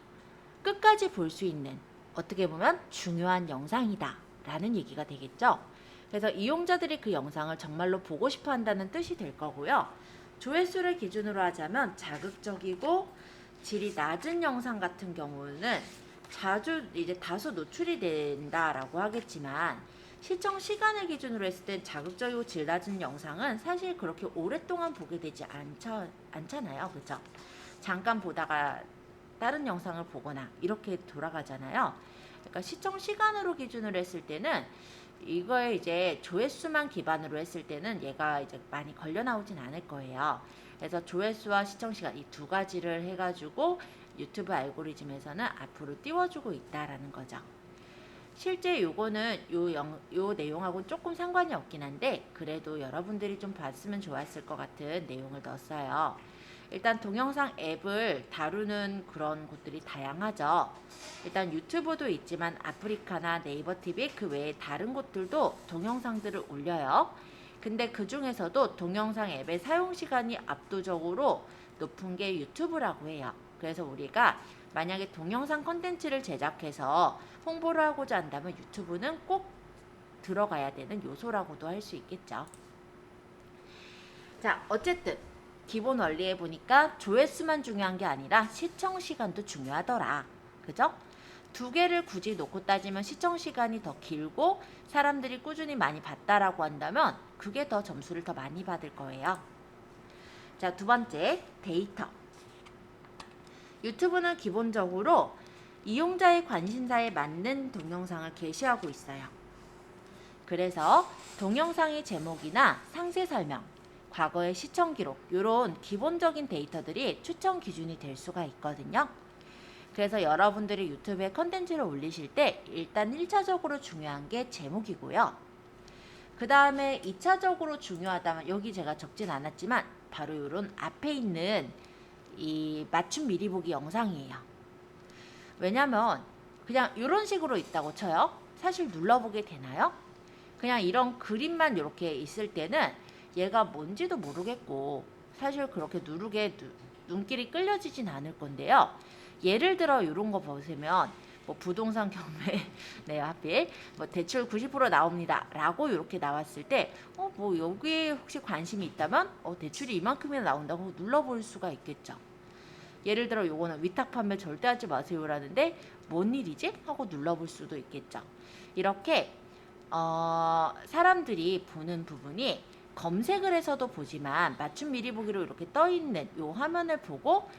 끝까지 볼 수 있는, 어떻게 보면 중요한 영상이다 라는 얘기가 되겠죠. 그래서 이용자들이 그 영상을 정말로 보고 싶어 한다는 뜻이 될 거고요. 조회수를 기준으로 하자면 자극적이고 질이 낮은 영상 같은 경우는 자주 이제 다소 노출이 된다라고 하겠지만, 시청 시간을 기준으로 했을 때 자극적이고 질 낮은 영상은 사실 그렇게 오랫동안 보게 되지 않잖아요. 그죠? 잠깐 보다가 다른 영상을 보거나 이렇게 돌아가잖아요. 그러니까 시청 시간으로 기준으로 했을 때는 이거에 이제 조회수만 기반으로 했을 때는 얘가 이제 많이 걸려 나오진 않을 거예요. 그래서 조회수와 시청시간 이 두 가지를 해가지고 유튜브 알고리즘에서는 앞으로 띄워주고 있다라는 거죠. 실제 요거는 요 내용하고는 조금 상관이 없긴 한데 그래도 여러분들이 좀 봤으면 좋았을 것 같은 내용을 넣었어요. 일단 동영상 앱을 다루는 그런 곳들이 다양하죠. 일단 유튜브도 있지만 아프리카나 네이버 TV 그 외에 다른 곳들도 동영상들을 올려요. 근데 그 중에서도 동영상 앱의 사용 시간이 압도적으로 높은 게 유튜브라고 해요. 그래서 우리가 만약에 동영상 콘텐츠를 제작해서 홍보를 하고자 한다면 유튜브는 꼭 들어가야 되는 요소라고도 할 수 있겠죠. 자, 어쨌든 기본 원리에 보니까 조회수만 중요한 게 아니라 시청 시간도 중요하더라. 그죠? 두 개를 굳이 놓고 따지면 시청 시간이 더 길고 사람들이 꾸준히 많이 봤다라고 한다면 그게 더 점수를 더 많이 받을 거예요. 자, 두 번째 데이터. 유튜브는 기본적으로 이용자의 관심사에 맞는 동영상을 게시하고 있어요. 그래서 동영상의 제목이나 상세 설명, 과거의 시청 기록 이런 기본적인 데이터들이 추천 기준이 될 수가 있거든요. 그래서 여러분들이 유튜브에 컨텐츠를 올리실 때 일단 1차적으로 중요한 게 제목이고요. 그 다음에 2차적으로 중요하다면 여기 제가 적진 않았지만 바로 이런 앞에 있는 이 맞춤 미리 보기 영상이에요. 왜냐면 그냥 이런 식으로 있다고 쳐요. 사실 눌러보게 되나요? 그냥 이런 그림만 이렇게 있을 때는 얘가 뭔지도 모르겠고 사실 그렇게 누르게 눈길이 끌려지진 않을 건데요. 예를 들어 이런 거 보시면 뭐 부동산 경매 네 하필 뭐 대출 90% 나옵니다 라고 이렇게 나왔을 때 뭐 여기에 혹시 관심이 있다면 대출이 이만큼이나 나온다고 눌러볼 수가 있겠죠. 예를 들어 요거는 위탁 판매 절대 하지 마세요 라는데 뭔 일이지? 하고 눌러볼 수도 있겠죠. 이렇게 사람들이 보는 부분이 검색을 해서도 보지만 맞춤 미리 보기로 이렇게 떠 있는 요 화면을 보고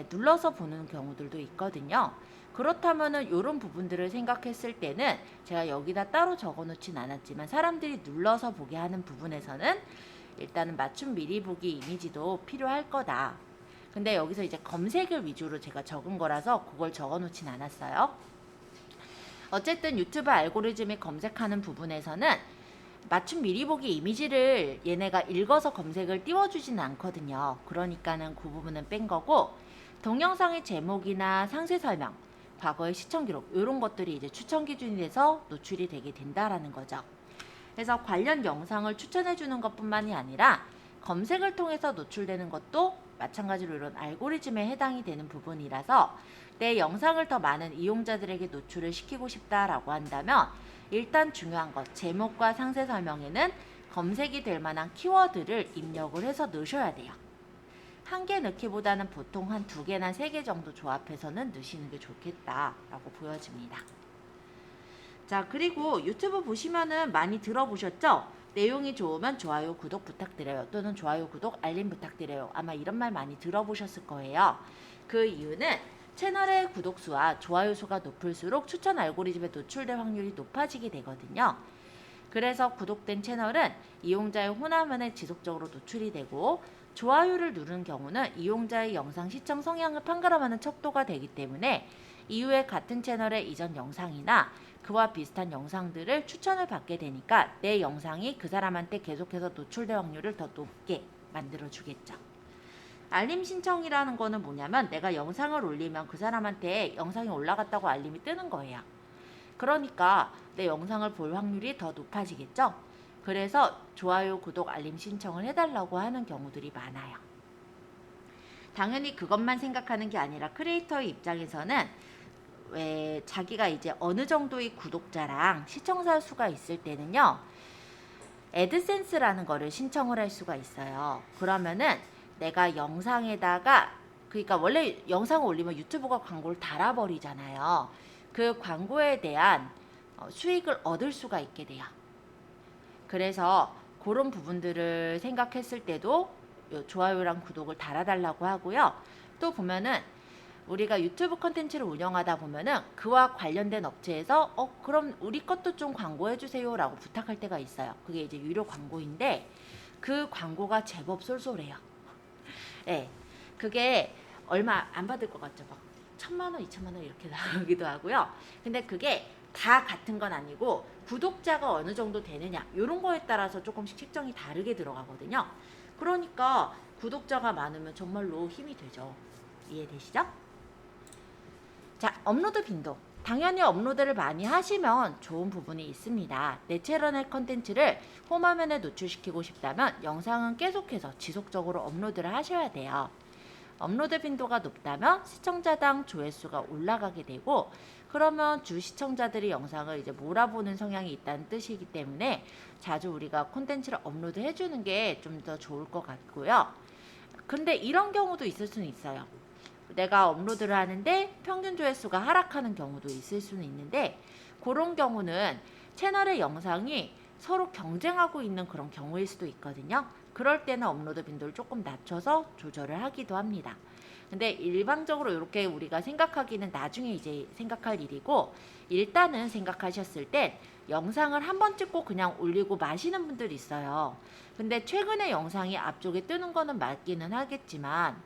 눌러서 보는 경우들도 있거든요. 그렇다면은 이런 부분들을 생각했을 때는 제가 여기다 따로 적어 놓진 않았지만 사람들이 눌러서 보게 하는 부분에서는 일단은 맞춤 미리 보기 이미지도 필요할 거다. 근데 여기서 이제 검색을 위주로 제가 적은 거라서 그걸 적어 놓진 않았어요. 어쨌든 유튜브 알고리즘이 검색하는 부분에서는 맞춤 미리 보기 이미지를 얘네가 읽어서 검색을 띄워주진 않거든요. 그러니까는 그 부분은 뺀 거고 동영상의 제목이나 상세 설명, 과거의 시청 기록 이런 것들이 이제 추천 기준이 돼서 노출이 되게 된다라는 거죠. 그래서 관련 영상을 추천해 주는 것뿐만이 아니라 검색을 통해서 노출되는 것도 마찬가지로 이런 알고리즘에 해당이 되는 부분이라서 내 영상을 더 많은 이용자들에게 노출을 시키고 싶다라고 한다면 일단 중요한 것, 제목과 상세 설명에는 검색이 될 만한 키워드를 입력을 해서 넣으셔야 돼요. 한 개 넣기보다는 보통 한 2개나 3개 정도 조합해서는 넣으시는 게 좋겠다라고 보여집니다. 자, 그리고 유튜브 보시면은 많이 들어보셨죠? 내용이 좋으면 좋아요, 구독 부탁드려요. 또는 좋아요, 구독, 알림 부탁드려요. 아마 이런 말 많이 들어보셨을 거예요. 그 이유는 채널의 구독수와 좋아요 수가 높을수록 추천 알고리즘에 노출될 확률이 높아지게 되거든요. 그래서 구독된 채널은 이용자의 혼화면에 지속적으로 노출이 되고 좋아요를 누른 경우는 이용자의 영상 시청 성향을 판가름하는 척도가 되기 때문에 이후에 같은 채널의 이전 영상이나 그와 비슷한 영상들을 추천을 받게 되니까 내 영상이 그 사람한테 계속해서 노출될 확률을 더 높게 만들어주겠죠. 알림 신청이라는 거는 뭐냐면 내가 영상을 올리면 그 사람한테 영상이 올라갔다고 알림이 뜨는 거예요. 그러니까 내 영상을 볼 확률이 더 높아지겠죠. 그래서 좋아요, 구독, 알림 신청을 해달라고 하는 경우들이 많아요. 당연히 그것만 생각하는 게 아니라 크리에이터의 입장에서는 왜 자기가 이제 어느 정도의 구독자랑 시청자 수가 있을 때는요. 애드센스라는 거를 신청을 할 수가 있어요. 그러면은 내가 영상에다가 그러니까 원래 영상을 올리면 유튜브가 광고를 달아버리잖아요. 그 광고에 대한 수익을 얻을 수가 있게 돼요. 그래서 그런 부분들을 생각했을 때도 좋아요랑 구독을 달아달라고 하고요. 또 보면은 우리가 유튜브 컨텐츠를 운영하다 보면은 그와 관련된 업체에서 그럼 우리 것도 좀 광고해주세요 라고 부탁할 때가 있어요. 그게 이제 유료 광고인데 그 광고가 제법 쏠쏠해요. 네, 그게 얼마 안 받을 것 같죠? 막 1,000만 원, 2,000만 원 이렇게 나오기도 하고요. 근데 그게 다 같은 건 아니고 구독자가 어느 정도 되느냐 이런 거에 따라서 조금씩 책정이 다르게 들어가거든요. 그러니까 구독자가 많으면 정말로 힘이 되죠. 이해되시죠? 자, 업로드 빈도. 당연히 업로드를 많이 하시면 좋은 부분이 있습니다. 내 채널의 컨텐츠를 홈화면에 노출시키고 싶다면 영상은 계속해서 지속적으로 업로드를 하셔야 돼요. 업로드 빈도가 높다면 시청자당 조회수가 올라가게 되고 그러면 주 시청자들이 영상을 이제 몰아보는 성향이 있다는 뜻이기 때문에 자주 우리가 콘텐츠를 업로드 해주는 게 좀 더 좋을 것 같고요. 근데 이런 경우도 있을 수는 있어요. 내가 업로드를 하는데 평균 조회수가 하락하는 경우도 있을 수는 있는데 그런 경우는 채널의 영상이 서로 경쟁하고 있는 그런 경우일 수도 있거든요. 그럴 때는 업로드 빈도를 조금 낮춰서 조절을 하기도 합니다. 근데 일반적으로 이렇게 우리가 생각하기는 나중에 이제 생각할 일이고, 일단은 생각하셨을 때 영상을 한번 찍고 그냥 올리고 마시는 분들이 있어요. 근데 최근에 영상이 앞쪽에 뜨는 거는 맞기는 하겠지만,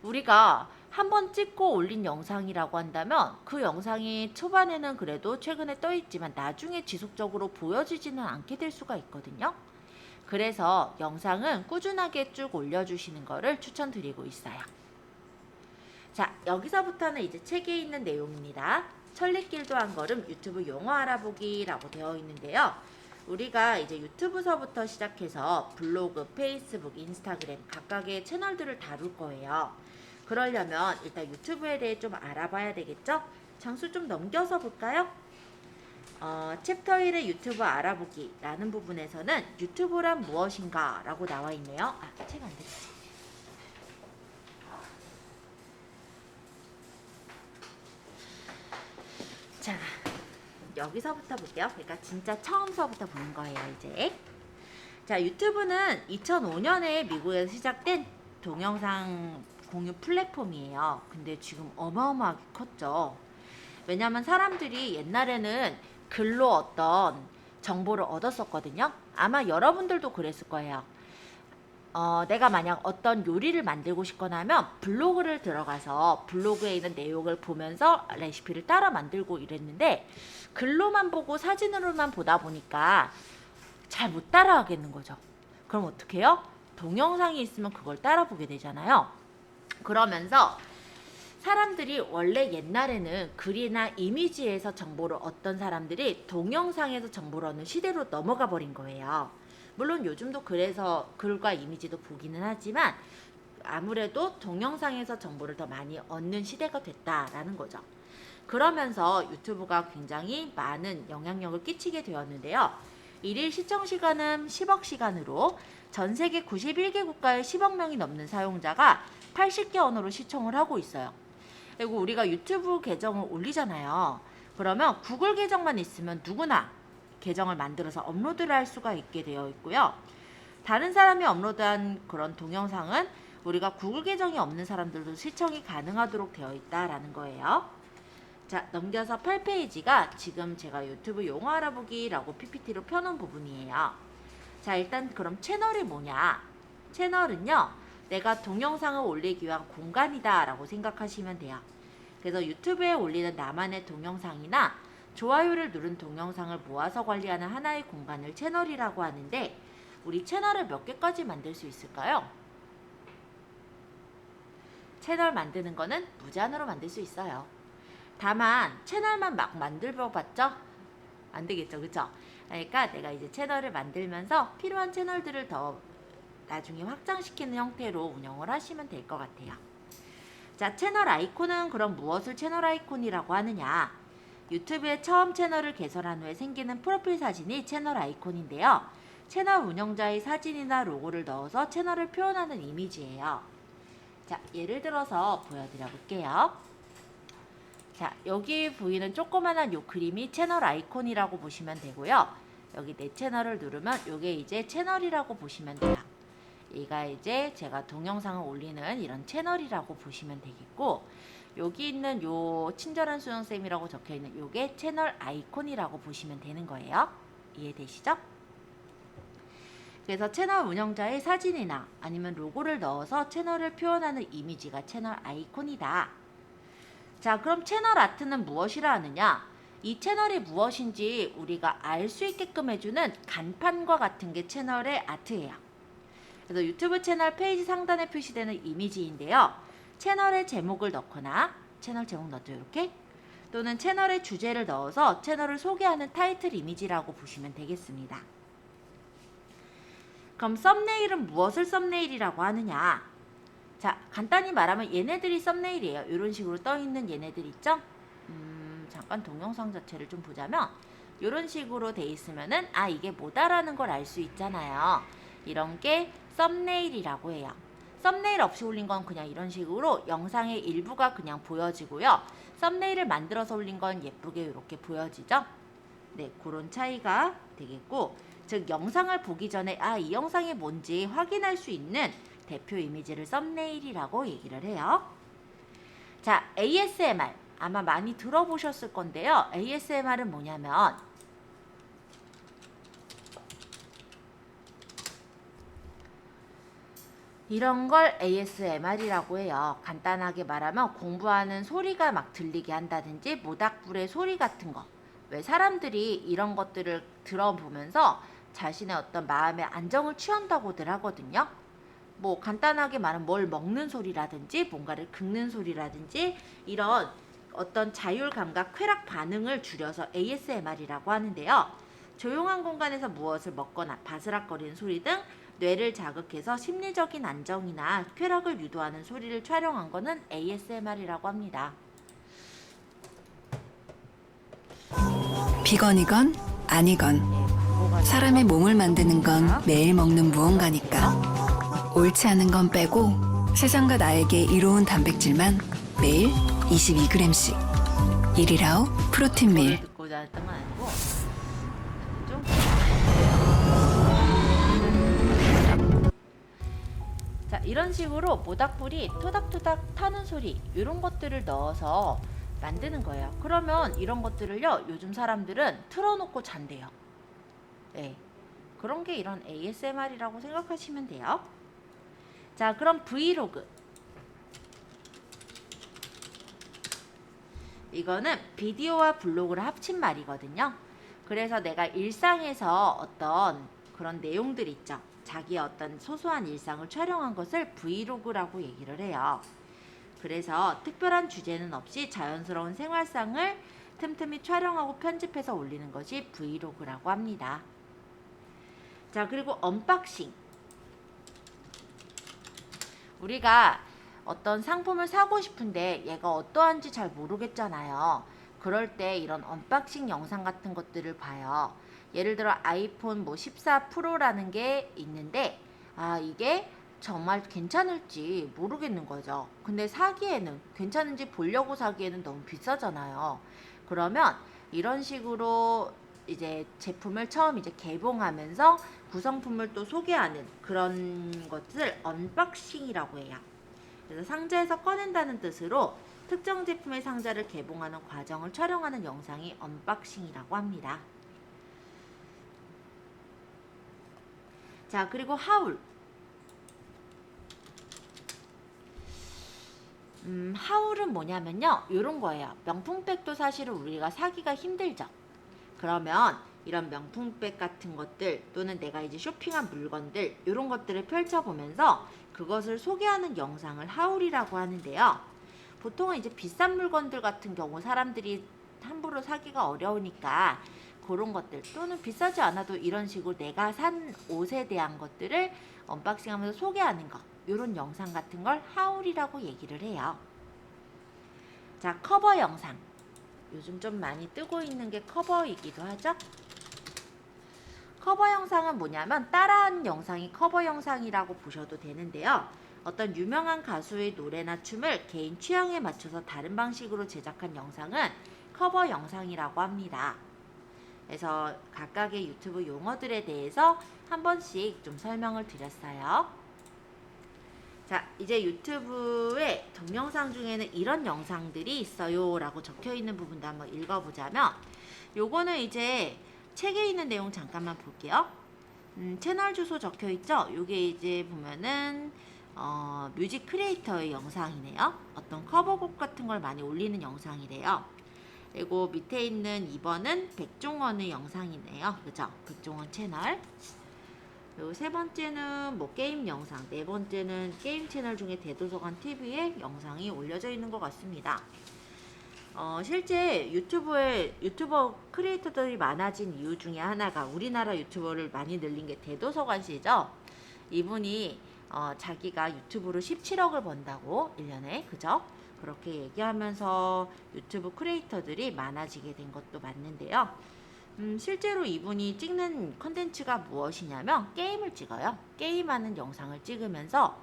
우리가 한번 찍고 올린 영상이라고 한다면 그 영상이 초반에는 그래도 최근에 떠 있지만 나중에 지속적으로 보여지지는 않게 될 수가 있거든요. 그래서 영상은 꾸준하게 쭉 올려주시는 거를 추천드리고 있어요. 자, 여기서부터는 이제 책에 있는 내용입니다. 천리길도 한 걸음 유튜브 용어 알아보기라고 되어 있는데요. 우리가 이제 유튜브서부터 시작해서 블로그, 페이스북, 인스타그램 각각의 채널들을 다룰 거예요. 그러려면 일단 유튜브에 대해 좀 알아봐야 되겠죠? 장수 좀 넘겨서 볼까요? 챕터 1의 유튜브 알아보기라는 부분에서는 유튜브란 무엇인가 라고 나와 있네요. 책 안 되겠지. 자, 여기서부터 볼게요. 그러니까 진짜 처음서부터 보는 거예요, 이제. 자, 유튜브는 2005년에 미국에서 시작된 동영상 공유 플랫폼이에요. 근데 지금 어마어마하게 컸죠. 왜냐면 사람들이 옛날에는 글로 어떤 정보를 얻었었거든요. 아마 여러분들도 그랬을 거예요. 내가 만약 어떤 요리를 만들고 싶거나 하면 블로그를 들어가서 블로그에 있는 내용을 보면서 레시피를 따라 만들고 이랬는데, 글로만 보고 사진으로만 보다 보니까 잘 못 따라 하겠는 거죠. 그럼 어떻게 해요? 동영상이 있으면 그걸 따라 보게 되잖아요. 그러면서 사람들이 원래 옛날에는 글이나 이미지에서 정보를 얻던 사람들이 동영상에서 정보를 얻는 시대로 넘어가 버린 거예요. 물론 요즘도 그래서 글과 이미지도 보기는 하지만 아무래도 동영상에서 정보를 더 많이 얻는 시대가 됐다라는 거죠. 그러면서 유튜브가 굉장히 많은 영향력을 끼치게 되었는데요. 일일 시청 시간은 10억 시간으로 전 세계 91개 국가의 10억 명이 넘는 사용자가 80개 언어로 시청을 하고 있어요. 그리고 우리가 유튜브 계정을 올리잖아요. 그러면 구글 계정만 있으면 누구나 계정을 만들어서 업로드를 할 수가 있게 되어 있고요. 다른 사람이 업로드한 그런 동영상은 우리가 구글 계정이 없는 사람들도 시청이 가능하도록 되어 있다라는 거예요. 자, 넘겨서 8페이지가 지금 제가 유튜브 용어 알아보기라고 PPT로 펴놓은 부분이에요. 자, 일단 그럼 채널이 뭐냐? 채널은요, 내가 동영상을 올리기 위한 공간이다 라고 생각하시면 돼요. 그래서 유튜브에 올리는 나만의 동영상이나 좋아요를 누른 동영상을 모아서 관리하는 하나의 공간을 채널이라고 하는데, 우리 채널을 몇 개까지 만들 수 있을까요? 채널 만드는 거는 무제한으로 만들 수 있어요. 다만 채널만 막 만들어봤죠? 안 되겠죠, 그쵸? 그러니까 내가 이제 채널을 만들면서 필요한 채널들을 더 나중에 확장시키는 형태로 운영을 하시면 될 것 같아요. 자, 채널 아이콘은 그럼 무엇을 채널 아이콘이라고 하느냐? 유튜브에 처음 채널을 개설한 후에 생기는 프로필 사진이 채널 아이콘인데요. 채널 운영자의 사진이나 로고를 넣어서 채널을 표현하는 이미지예요. 자, 예를 들어서 보여드려 볼게요. 자, 여기 보이는 조그만한 요 그림이 채널 아이콘이라고 보시면 되고요. 여기 내 채널을 누르면 요게 이제 채널이라고 보시면 돼요. 얘가 이제 제가 동영상을 올리는 이런 채널이라고 보시면 되겠고, 여기 있는 요 친절한 수영쌤이라고 적혀있는 요게 채널 아이콘이라고 보시면 되는 거예요. 이해되시죠? 그래서 채널 운영자의 사진이나 아니면 로고를 넣어서 채널을 표현하는 이미지가 채널 아이콘이다. 자, 그럼 채널 아트는 무엇이라 하느냐? 이 채널이 무엇인지 우리가 알 수 있게끔 해주는 간판과 같은 게 채널의 아트예요. 그래서 유튜브 채널 페이지 상단에 표시되는 이미지인데요. 채널의 제목을 넣거나, 채널 제목 넣죠, 이렇게. 또는 채널의 주제를 넣어서 채널을 소개하는 타이틀 이미지라고 보시면 되겠습니다. 그럼 썸네일은 무엇을 썸네일이라고 하느냐? 자, 간단히 말하면 얘네들이 썸네일이에요. 이런 식으로 떠있는 얘네들 있죠? 잠깐 동영상 자체를 좀 보자면 이런 식으로 돼 있으면은 이게 뭐다라는 걸 알 수 있잖아요. 이런 게 썸네일이라고 해요. 썸네일 없이 올린 건 그냥 이런 식으로 영상의 일부가 그냥 보여지고요. 썸네일을 만들어서 올린 건 예쁘게 이렇게 보여지죠? 네, 그런 차이가 되겠고, 즉 영상을 보기 전에 이 영상이 뭔지 확인할 수 있는 대표 이미지를 썸네일이라고 얘기를 해요. 자, ASMR 아마 많이 들어보셨을 건데요. ASMR은 뭐냐면 이런 걸 ASMR이라고 해요. 간단하게 말하면 공부하는 소리가 막 들리게 한다든지 모닥불의 소리 같은 거. 왜 사람들이 이런 것들을 들어보면서 자신의 어떤 마음의 안정을 취한다고들 하거든요. 뭐 간단하게 말하면 뭘 먹는 소리라든지 뭔가를 긁는 소리라든지 이런 어떤 자율 감각 쾌락 반응을 줄여서 ASMR이라고 하는데요. 조용한 공간에서 무엇을 먹거나 바스락거리는 소리 등 뇌를 자극해서 심리적인 안정이나 쾌락을 유도하는 소리를 촬영한 거는 ASMR이라고 합니다. 비건이건 아니건 사람의 몸을 만드는 건 매일 먹는 무언가니까 옳지 않은 건 빼고 세상과 나에게 이로운 단백질만 매일 22g씩 이리라우 프로틴 밀. 듣고자 했던 건 아니고 좀 자, 이런 식으로 모닥불이 토닥토닥 타는 소리 이런 것들을 넣어서 만드는 거예요. 그러면 이런 것들을요 요즘 사람들은 틀어놓고 잔대요. 네, 그런 게 이런 ASMR이라고 생각하시면 돼요. 자, 그럼 브이로그 이거는 비디오와 블로그를 합친 말이거든요. 그래서 내가 일상에서 어떤 그런 내용들 있죠. 자기의 어떤 소소한 일상을 촬영한 것을 브이로그라고 얘기를 해요. 그래서 특별한 주제는 없이 자연스러운 생활상을 틈틈이 촬영하고 편집해서 올리는 것이 브이로그라고 합니다. 자, 그리고 언박싱. 우리가 어떤 상품을 사고 싶은데 얘가 어떠한지 잘 모르겠잖아요. 그럴 때 이런 언박싱 영상 같은 것들을 봐요. 예를 들어 아이폰 14 프로라는 게 있는데 이게 정말 괜찮을지 모르겠는 거죠. 근데 사기에는 괜찮은지 보려고 사기에는 너무 비싸잖아요. 그러면 이런 식으로 이제 제품을 처음 이제 개봉하면서 구성품을 또 소개하는 그런 것을 언박싱이라고 해요. 그래서 상자에서 꺼낸다는 뜻으로 특정 제품의 상자를 개봉하는 과정을 촬영하는 영상이 언박싱이라고 합니다. 자, 그리고 하울. 하울은 뭐냐면요, 요런 거예요. 명품백도 사실은 우리가 사기가 힘들죠. 그러면 이런 명품백 같은 것들 또는 내가 이제 쇼핑한 물건들 이런 것들을 펼쳐보면서 그것을 소개하는 영상을 하울이라고 하는데요. 보통은 이제 비싼 물건들 같은 경우 사람들이 함부로 사기가 어려우니까 그런 것들 또는 비싸지 않아도 이런 식으로 내가 산 옷에 대한 것들을 언박싱하면서 소개하는 것 이런 영상 같은 걸 하울이라고 얘기를 해요. 자, 커버 영상. 요즘 좀 많이 뜨고 있는 게 커버이기도 하죠. 커버 영상은 뭐냐면 따라하는 영상이 커버 영상이라고 보셔도 되는데요. 어떤 유명한 가수의 노래나 춤을 개인 취향에 맞춰서 다른 방식으로 제작한 영상은 커버 영상이라고 합니다. 그래서 각각의 유튜브 용어들에 대해서 한 번씩 좀 설명을 드렸어요. 자, 이제 유튜브의 동영상 중에는 이런 영상들이 있어요 라고 적혀 있는 부분도 한번 읽어보자면, 요거는 이제 책에 있는 내용 잠깐만 볼게요. 채널 주소 적혀 있죠? 요게 이제 보면은 뮤직 크리에이터의 영상이네요. 어떤 커버곡 같은 걸 많이 올리는 영상이래요. 그리고 밑에 있는 2번은 백종원의 영상이네요. 그죠? 백종원 채널. 그리고 세 번째는 뭐 게임 영상, 네 번째는 게임 채널 중에 대도서관 TV에 영상이 올려져 있는 것 같습니다. 실제 유튜버 크리에이터들이 많아진 이유 중에 하나가 우리나라 유튜버를 많이 늘린 게 대도서관 씨죠. 이분이 자기가 유튜브로 17억을 번다고 1년에, 그죠? 그렇게 얘기하면서 유튜브 크리에이터들이 많아지게 된 것도 맞는데요. 실제로 이분이 찍는 컨텐츠가 무엇이냐면 게임을 찍어요. 게임하는 영상을 찍으면서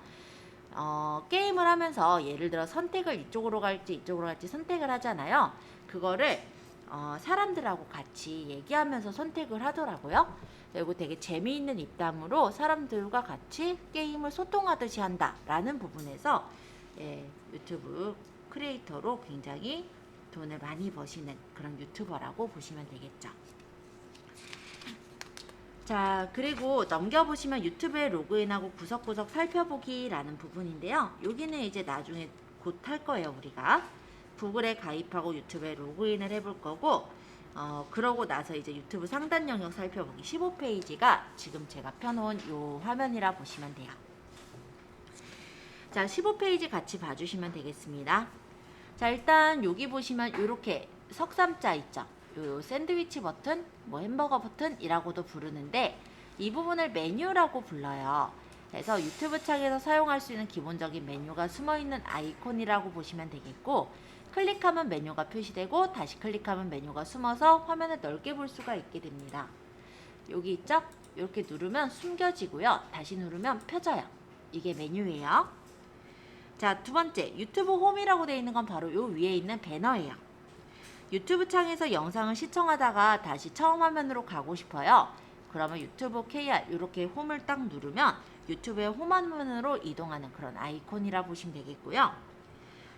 게임을 하면서 예를 들어 선택을 이쪽으로 갈지 이쪽으로 갈지 선택을 하잖아요. 그거를 사람들하고 같이 얘기하면서 선택을 하더라고요. 그리고 되게 재미있는 입담으로 사람들과 같이 게임을 소통하듯이 한다라는 부분에서 유튜브 크리에이터로 굉장히 돈을 많이 버시는 그런 유튜버라고 보시면 되겠죠. 자, 그리고 넘겨보시면 유튜브에 로그인하고 구석구석 살펴보기라는 부분인데요. 여기는 이제 나중에 곧 할 거예요. 우리가 구글에 가입하고 유튜브에 로그인을 해볼 거고, 그러고 나서 이제 유튜브 상단 영역 살펴보기 15페이지가 지금 제가 펴놓은 요 화면이라 보시면 돼요. 자, 15페이지 같이 봐주시면 되겠습니다. 자, 일단 여기 보시면 이렇게 석삼자 있죠. 요 샌드위치 버튼, 뭐 햄버거 버튼이라고도 부르는데 이 부분을 메뉴라고 불러요. 그래서 유튜브 창에서 사용할 수 있는 기본적인 메뉴가 숨어있는 아이콘이라고 보시면 되겠고, 클릭하면 메뉴가 표시되고 다시 클릭하면 메뉴가 숨어서 화면을 넓게 볼 수가 있게 됩니다. 여기 있죠? 이렇게 누르면 숨겨지고요. 다시 누르면 펴져요. 이게 메뉴예요. 자, 두 번째, 유튜브 홈이라고 되어 있는 건 바로 요 위에 있는 배너예요. 유튜브 창에서 영상을 시청하다가 다시 처음 화면으로 가고 싶어요. 그러면 유튜브 KR 이렇게 홈을 딱 누르면 유튜브의 홈 화면으로 이동하는 그런 아이콘이라 보시면 되겠고요.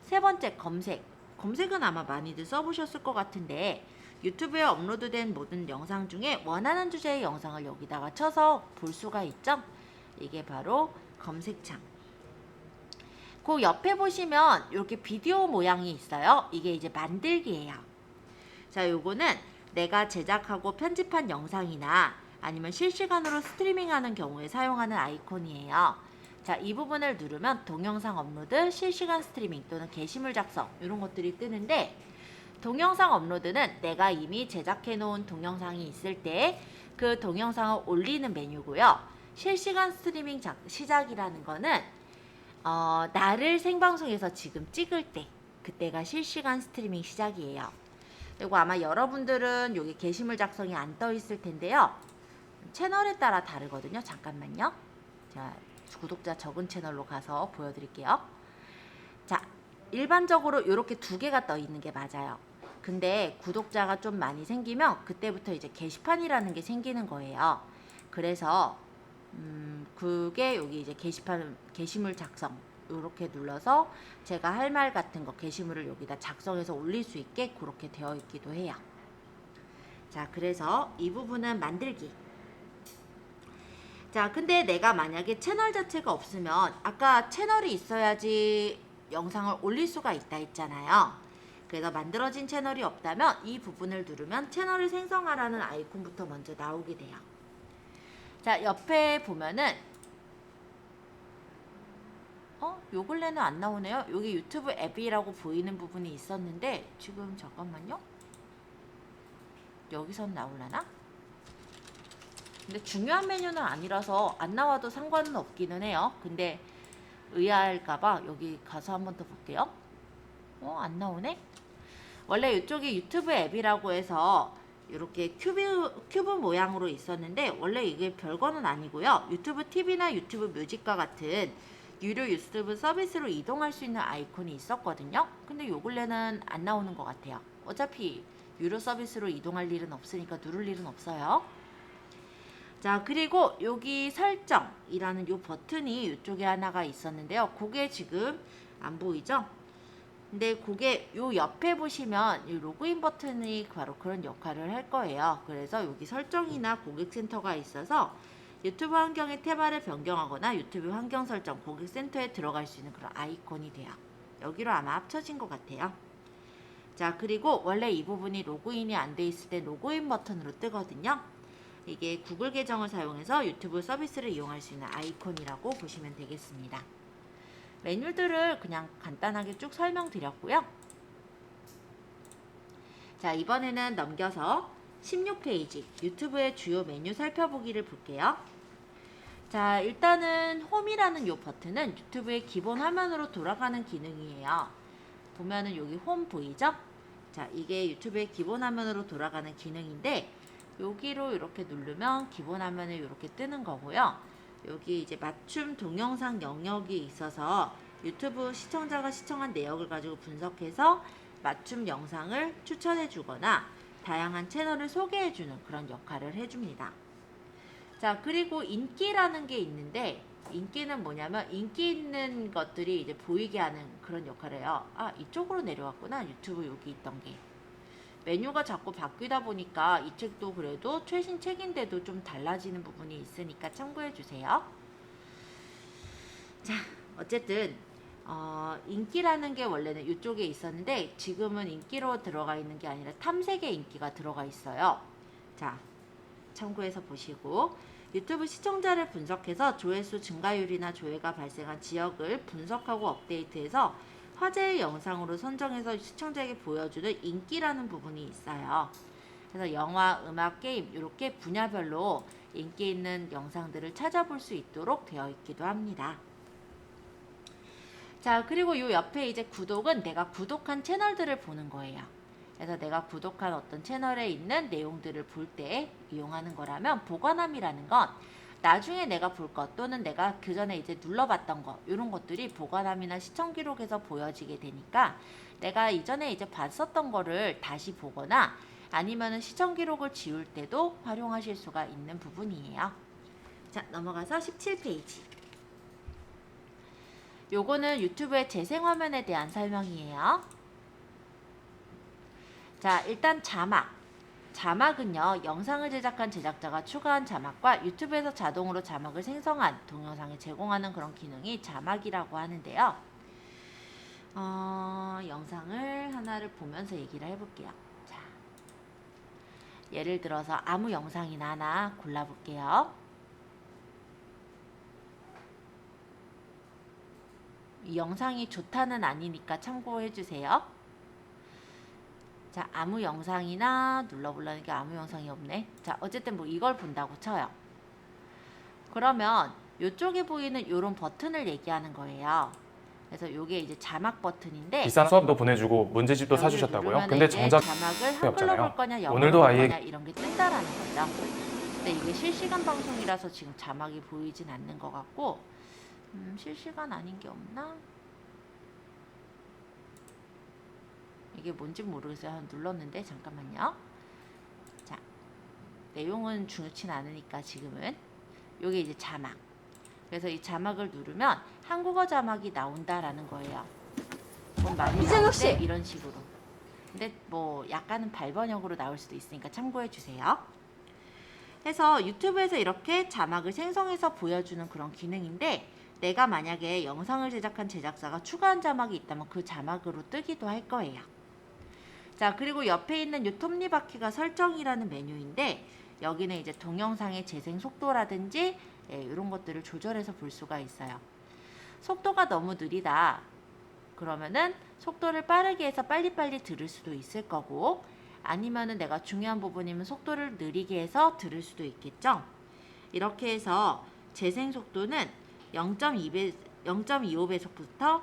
세 번째, 검색. 검색은 아마 많이들 써보셨을 것 같은데 유튜브에 업로드된 모든 영상 중에 원하는 주제의 영상을 여기다가 쳐서 볼 수가 있죠. 이게 바로 검색창. 그 옆에 보시면 이렇게 비디오 모양이 있어요. 이게 이제 만들기예요. 자, 요거는 내가 제작하고 편집한 영상이나 아니면 실시간으로 스트리밍하는 경우에 사용하는 아이콘이에요. 자, 이 부분을 누르면 동영상 업로드, 실시간 스트리밍 또는 게시물 작성 이런 것들이 뜨는데, 동영상 업로드는 내가 이미 제작해 놓은 동영상이 있을 때 그 동영상을 올리는 메뉴고요. 실시간 스트리밍 시작이라는 거는 나를 생방송에서 지금 찍을 때 그때가 실시간 스트리밍 시작이에요. 그리고 아마 여러분들은 여기 게시물 작성이 안 떠 있을 텐데요. 채널에 따라 다르거든요. 잠깐만요. 자, 구독자 적은 채널로 가서 보여드릴게요. 자, 일반적으로 이렇게 두 개가 떠 있는 게 맞아요. 근데 구독자가 좀 많이 생기면 그때부터 이제 게시판이라는 게 생기는 거예요. 그래서 그게 여기 이제 게시물 작성 이렇게 눌러서 제가 할 말 같은 거 게시물을 여기다 작성해서 올릴 수 있게 그렇게 되어 있기도 해요. 자, 그래서 이 부분은 만들기. 자, 근데 내가 만약에 채널 자체가 없으면 아까 채널이 있어야지 영상을 올릴 수가 있다 했잖아요. 그래서 만들어진 채널이 없다면 이 부분을 누르면 채널을 생성하라는 아이콘부터 먼저 나오게 돼요. 자, 옆에 보면은 요 근래는 안 나오네요. 여기 유튜브 앱이라고 보이는 부분이 있었는데 지금 잠깐만요. 여기선 나오려나? 근데 중요한 메뉴는 아니라서 안 나와도 상관은 없기는 해요. 근데 의아할까봐 여기 가서 한 번 더 볼게요. 안 나오네? 원래 이쪽이 유튜브 앱이라고 해서 이렇게 큐브 모양으로 있었는데 원래 이게 별거는 아니고요. 유튜브 TV나 유튜브 뮤직과 같은 유료 유튜브 서비스로 이동할 수 있는 아이콘이 있었거든요. 근데 요 근래는 안 나오는 것 같아요. 어차피 유료 서비스로 이동할 일은 없으니까 누를 일은 없어요. 자, 그리고 여기 설정이라는 요 버튼이 이쪽에 하나가 있었는데요. 그게 지금 안 보이죠? 근데 그게 요 옆에 보시면 이 로그인 버튼이 바로 그런 역할을 할 거예요. 그래서 여기 설정이나 고객센터가 있어서 유튜브 환경의 테마를 변경하거나 유튜브 환경 설정 고객센터에 들어갈 수 있는 그런 아이콘이 돼요. 여기로 아마 합쳐진 것 같아요. 자, 그리고 원래 이 부분이 로그인이 안 돼 있을 때 로그인 버튼으로 뜨거든요. 이게 구글 계정을 사용해서 유튜브 서비스를 이용할 수 있는 아이콘이라고 보시면 되겠습니다. 메뉴들을 그냥 간단하게 쭉 설명드렸고요. 자, 이번에는 넘겨서 16페이지 유튜브의 주요 메뉴 살펴보기를 볼게요. 자, 일단은 홈이라는 요 버튼은 유튜브의 기본 화면으로 돌아가는 기능이에요. 보면은 여기 홈 보이죠? 자, 이게 유튜브의 기본 화면으로 돌아가는 기능인데 여기로 이렇게 누르면 기본 화면에 이렇게 뜨는 거고요. 여기 이제 맞춤 동영상 영역이 있어서 유튜브 시청자가 시청한 내역을 가지고 분석해서 맞춤 영상을 추천해 주거나 다양한 채널을 소개해 주는 그런 역할을 해 줍니다. 자, 그리고 인기라는 게 있는데 인기는 뭐냐면 인기 있는 것들이 이제 보이게 하는 그런 역할을 해요. 아, 이쪽으로 내려왔구나. 유튜브 여기 있던 게. 메뉴가 자꾸 바뀌다 보니까 이 책도 그래도 최신 책인데도 좀 달라지는 부분이 있으니까 참고해 주세요. 자, 어쨌든 인기라는 게 원래는 이쪽에 있었는데 지금은 인기로 들어가 있는 게 아니라 탐색의 인기가 들어가 있어요. 자, 참고해서 보시고 유튜브 시청자를 분석해서 조회수 증가율이나 조회가 발생한 지역을 분석하고 업데이트해서 화제의 영상으로 선정해서 시청자에게 보여주는 인기라는 부분이 있어요. 그래서 영화, 음악, 게임 이렇게 분야별로 인기 있는 영상들을 찾아볼 수 있도록 되어 있기도 합니다. 자, 그리고 요 옆에 이제 구독은 내가 구독한 채널들을 보는 거예요. 그래서 내가 구독한 어떤 채널에 있는 내용들을 볼 때 이용하는 거라면 보관함이라는 건 나중에 내가 볼 것 또는 내가 그 전에 이제 눌러봤던 거 이런 것들이 보관함이나 시청 기록에서 보여지게 되니까 내가 이전에 이제 봤었던 거를 다시 보거나 아니면은 시청 기록을 지울 때도 활용하실 수가 있는 부분이에요. 자, 넘어가서 17페이지. 요거는 유튜브의 재생 화면에 대한 설명이에요. 자, 일단 자막. 자막은요, 영상을 제작한 제작자가 추가한 자막과 유튜브에서 자동으로 자막을 생성한 동영상에 제공하는 그런 기능이 자막이라고 하는데요. 영상을 하나를 보면서 얘기를 해볼게요. 자, 예를 들어서 아무 영상이나 하나 골라볼게요. 이 영상이 좋다는 아니니까 참고해주세요. 자, 아무 영상이나 눌러보려는 게 아무 영상이 없네. 자, 어쨌든 뭐 이걸 본다고 쳐요. 그러면 이쪽에 보이는 이런 버튼을 얘기하는 거예요. 그래서 이게 이제 자막 버튼인데 비싼 수업도 보내주고 문제집도 사주셨다고요? 근데 정작 자막을 한글로 볼 거냐 영어로 오늘도 볼 아예 거냐 이런 게 뜬다라는 거죠. 근데 이게 실시간 방송이라서 지금 자막이 보이진 않는 것 같고 실시간 아닌 게 없나? 이게 뭔지 모르겠어요. 눌렀는데 잠깐만요. 자, 내용은 중요치 않으니까 지금은 요게 이제 자막. 그래서 이 자막을 누르면 한국어 자막이 나온다라는 거예요. 좀 많이 나오는데 이런 식으로. 근데 뭐 약간은 발번역으로 나올 수도 있으니까 참고해 주세요. 해서 유튜브에서 이렇게 자막을 생성해서 보여주는 그런 기능인데 내가 만약에 영상을 제작한 제작자가 추가한 자막이 있다면 그 자막으로 뜨기도 할 거예요. 자, 그리고 옆에 있는 요 톱니바퀴가 설정이라는 메뉴인데 여기는 이제 동영상의 재생 속도라든지 이런 것들을 조절해서 볼 수가 있어요. 속도가 너무 느리다 그러면은 속도를 빠르게 해서 빨리빨리 들을 수도 있을 거고 아니면은 내가 중요한 부분이면 속도를 느리게 해서 들을 수도 있겠죠. 이렇게 해서 재생 속도는 0.25배속부터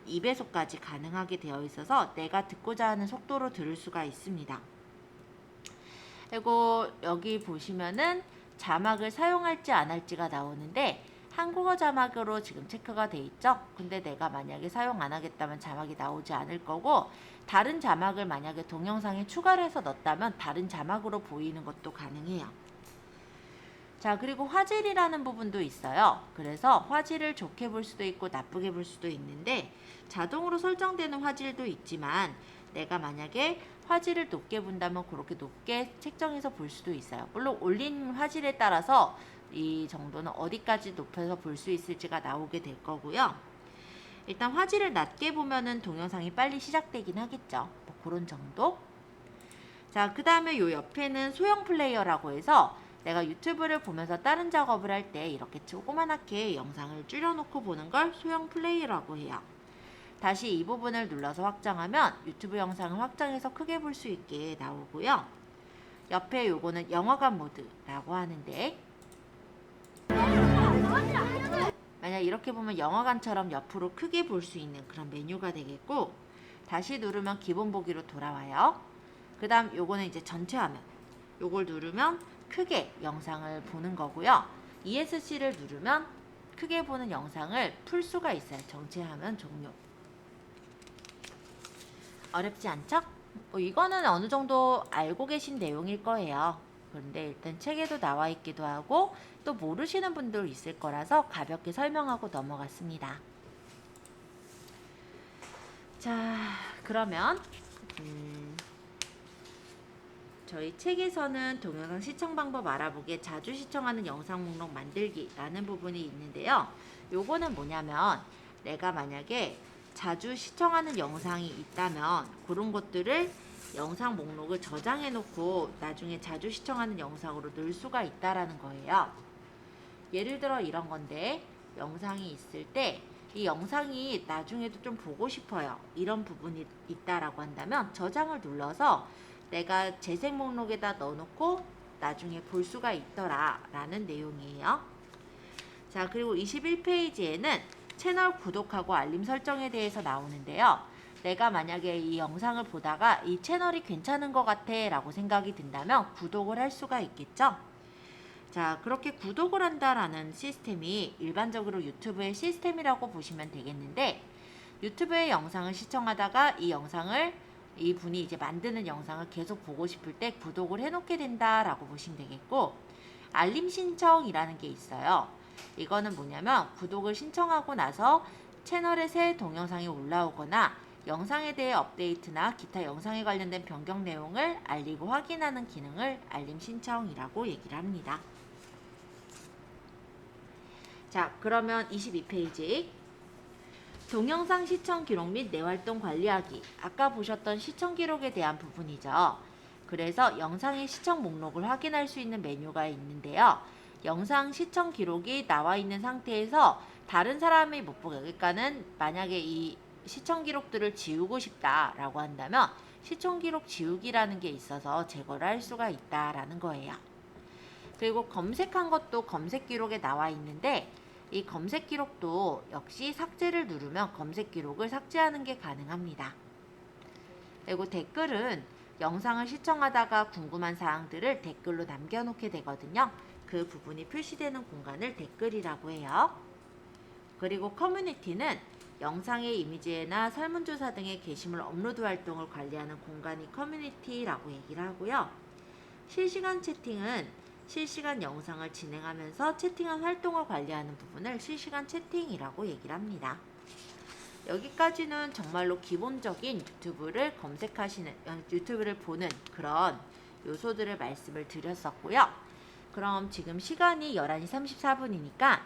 2배속까지 가능하게 되어 있어서 내가 듣고자 하는 속도로 들을 수가 있습니다. 그리고 여기 보시면은 자막을 사용할지 안 할지가 나오는데 한국어 자막으로 지금 체크가 돼 있죠. 근데 내가 만약에 사용 안 하겠다면 자막이 나오지 않을 거고 다른 자막을 만약에 동영상에 추가를 해서 넣었다면 다른 자막으로 보이는 것도 가능해요. 자, 그리고 화질이라는 부분도 있어요. 그래서 화질을 좋게 볼 수도 있고 나쁘게 볼 수도 있는데 자동으로 설정되는 화질도 있지만 내가 만약에 화질을 높게 본다면 그렇게 높게 책정해서 볼 수도 있어요. 물론 올린 화질에 따라서 이 정도는 어디까지 높여서 볼 수 있을지가 나오게 될 거고요. 일단 화질을 낮게 보면은 동영상이 빨리 시작되긴 하겠죠. 뭐 그런 정도. 자, 그 다음에 요 옆에는 소형 플레이어라고 해서 내가 유튜브를 보면서 다른 작업을 할 때 이렇게 조그만하게 영상을 줄여놓고 보는 걸 소형 플레이어라고 해요. 다시 이 부분을 눌러서 확장하면 유튜브 영상을 확장해서 크게 볼 수 있게 나오고요. 옆에 요거는 영화관 모드라고 하는데 만약 이렇게 보면 영화관처럼 옆으로 크게 볼 수 있는 그런 메뉴가 되겠고 다시 누르면 기본 보기로 돌아와요. 그 다음 요거는 이제 전체 화면 요걸 누르면 크게 영상을 보는 거고요. ESC를 누르면 크게 보는 영상을 풀 수가 있어요. 전체 화면 종료. 어렵지 않죠? 이거는 어느 정도 알고 계신 내용일 거예요. 그런데 일단 책에도 나와 있기도 하고 또 모르시는 분도 있을 거라서 가볍게 설명하고 넘어갔습니다. 자, 그러면 저희 책에서는 동영상 시청 방법 알아보기에 자주 시청하는 영상 목록 만들기라는 부분이 있는데요. 요거는 뭐냐면 내가 만약에 자주 시청하는 영상이 있다면 그런 것들을 영상 목록을 저장해 놓고 나중에 자주 시청하는 영상으로 넣을 수가 있다라는 거예요. 예를 들어 이런 건데, 영상이 있을 때 이 영상이 나중에도 좀 보고 싶어요, 이런 부분이 있다라고 한다면 저장을 눌러서 내가 재생 목록에다 넣어놓고 나중에 볼 수가 있더라 라는 내용이에요. 자, 그리고 21페이지에는 채널 구독하고 알림 설정에 대해서 나오는데요. 내가 만약에 이 영상을 보다가 이 채널이 괜찮은 것 같아 라고 생각이 든다면 구독을 할 수가 있겠죠. 자, 그렇게 구독을 한다라는 시스템이 일반적으로 유튜브의 시스템이라고 보시면 되겠는데, 유튜브의 영상을 시청하다가 이 분이 이제 만드는 영상을 계속 보고 싶을 때 구독을 해놓게 된다라고 보시면 되겠고, 알림 신청이라는 게 있어요. 이거는 뭐냐면 구독을 신청하고 나서 채널에 새 동영상이 올라오거나 영상에 대해 업데이트나 기타 영상에 관련된 변경 내용을 알리고 확인하는 기능을 알림 신청이라고 얘기를 합니다. 자, 그러면 22페이지 동영상 시청 기록 및 내 활동 관리하기, 아까 보셨던 시청 기록에 대한 부분이죠. 그래서 영상의 시청 목록을 확인할 수 있는 메뉴가 있는데요. 영상 시청 기록이 나와 있는 상태에서 다른 사람이 못 보게, 그러니까는 만약에 이 시청 기록들을 지우고 싶다라고 한다면 시청 기록 지우기라는 게 있어서 제거를 할 수가 있다라는 거예요. 그리고 검색한 것도 검색 기록에 나와 있는데, 이 검색 기록도 역시 삭제를 누르면 검색 기록을 삭제하는 게 가능합니다. 그리고 댓글은 영상을 시청하다가 궁금한 사항들을 댓글로 남겨놓게 되거든요. 그 부분이 표시되는 공간을 댓글이라고 해요. 그리고 커뮤니티는 영상의 이미지나 설문조사 등의 게시물 업로드 활동을 관리하는 공간이 커뮤니티라고 얘기를 하고요. 실시간 채팅은 실시간 영상을 진행하면서 채팅한 활동을 관리하는 부분을 실시간 채팅이라고 얘기를 합니다. 여기까지는 정말로 기본적인 유튜브를 보는 그런 요소들을 말씀을 드렸었고요. 그럼 지금 시간이 11시 34분이니까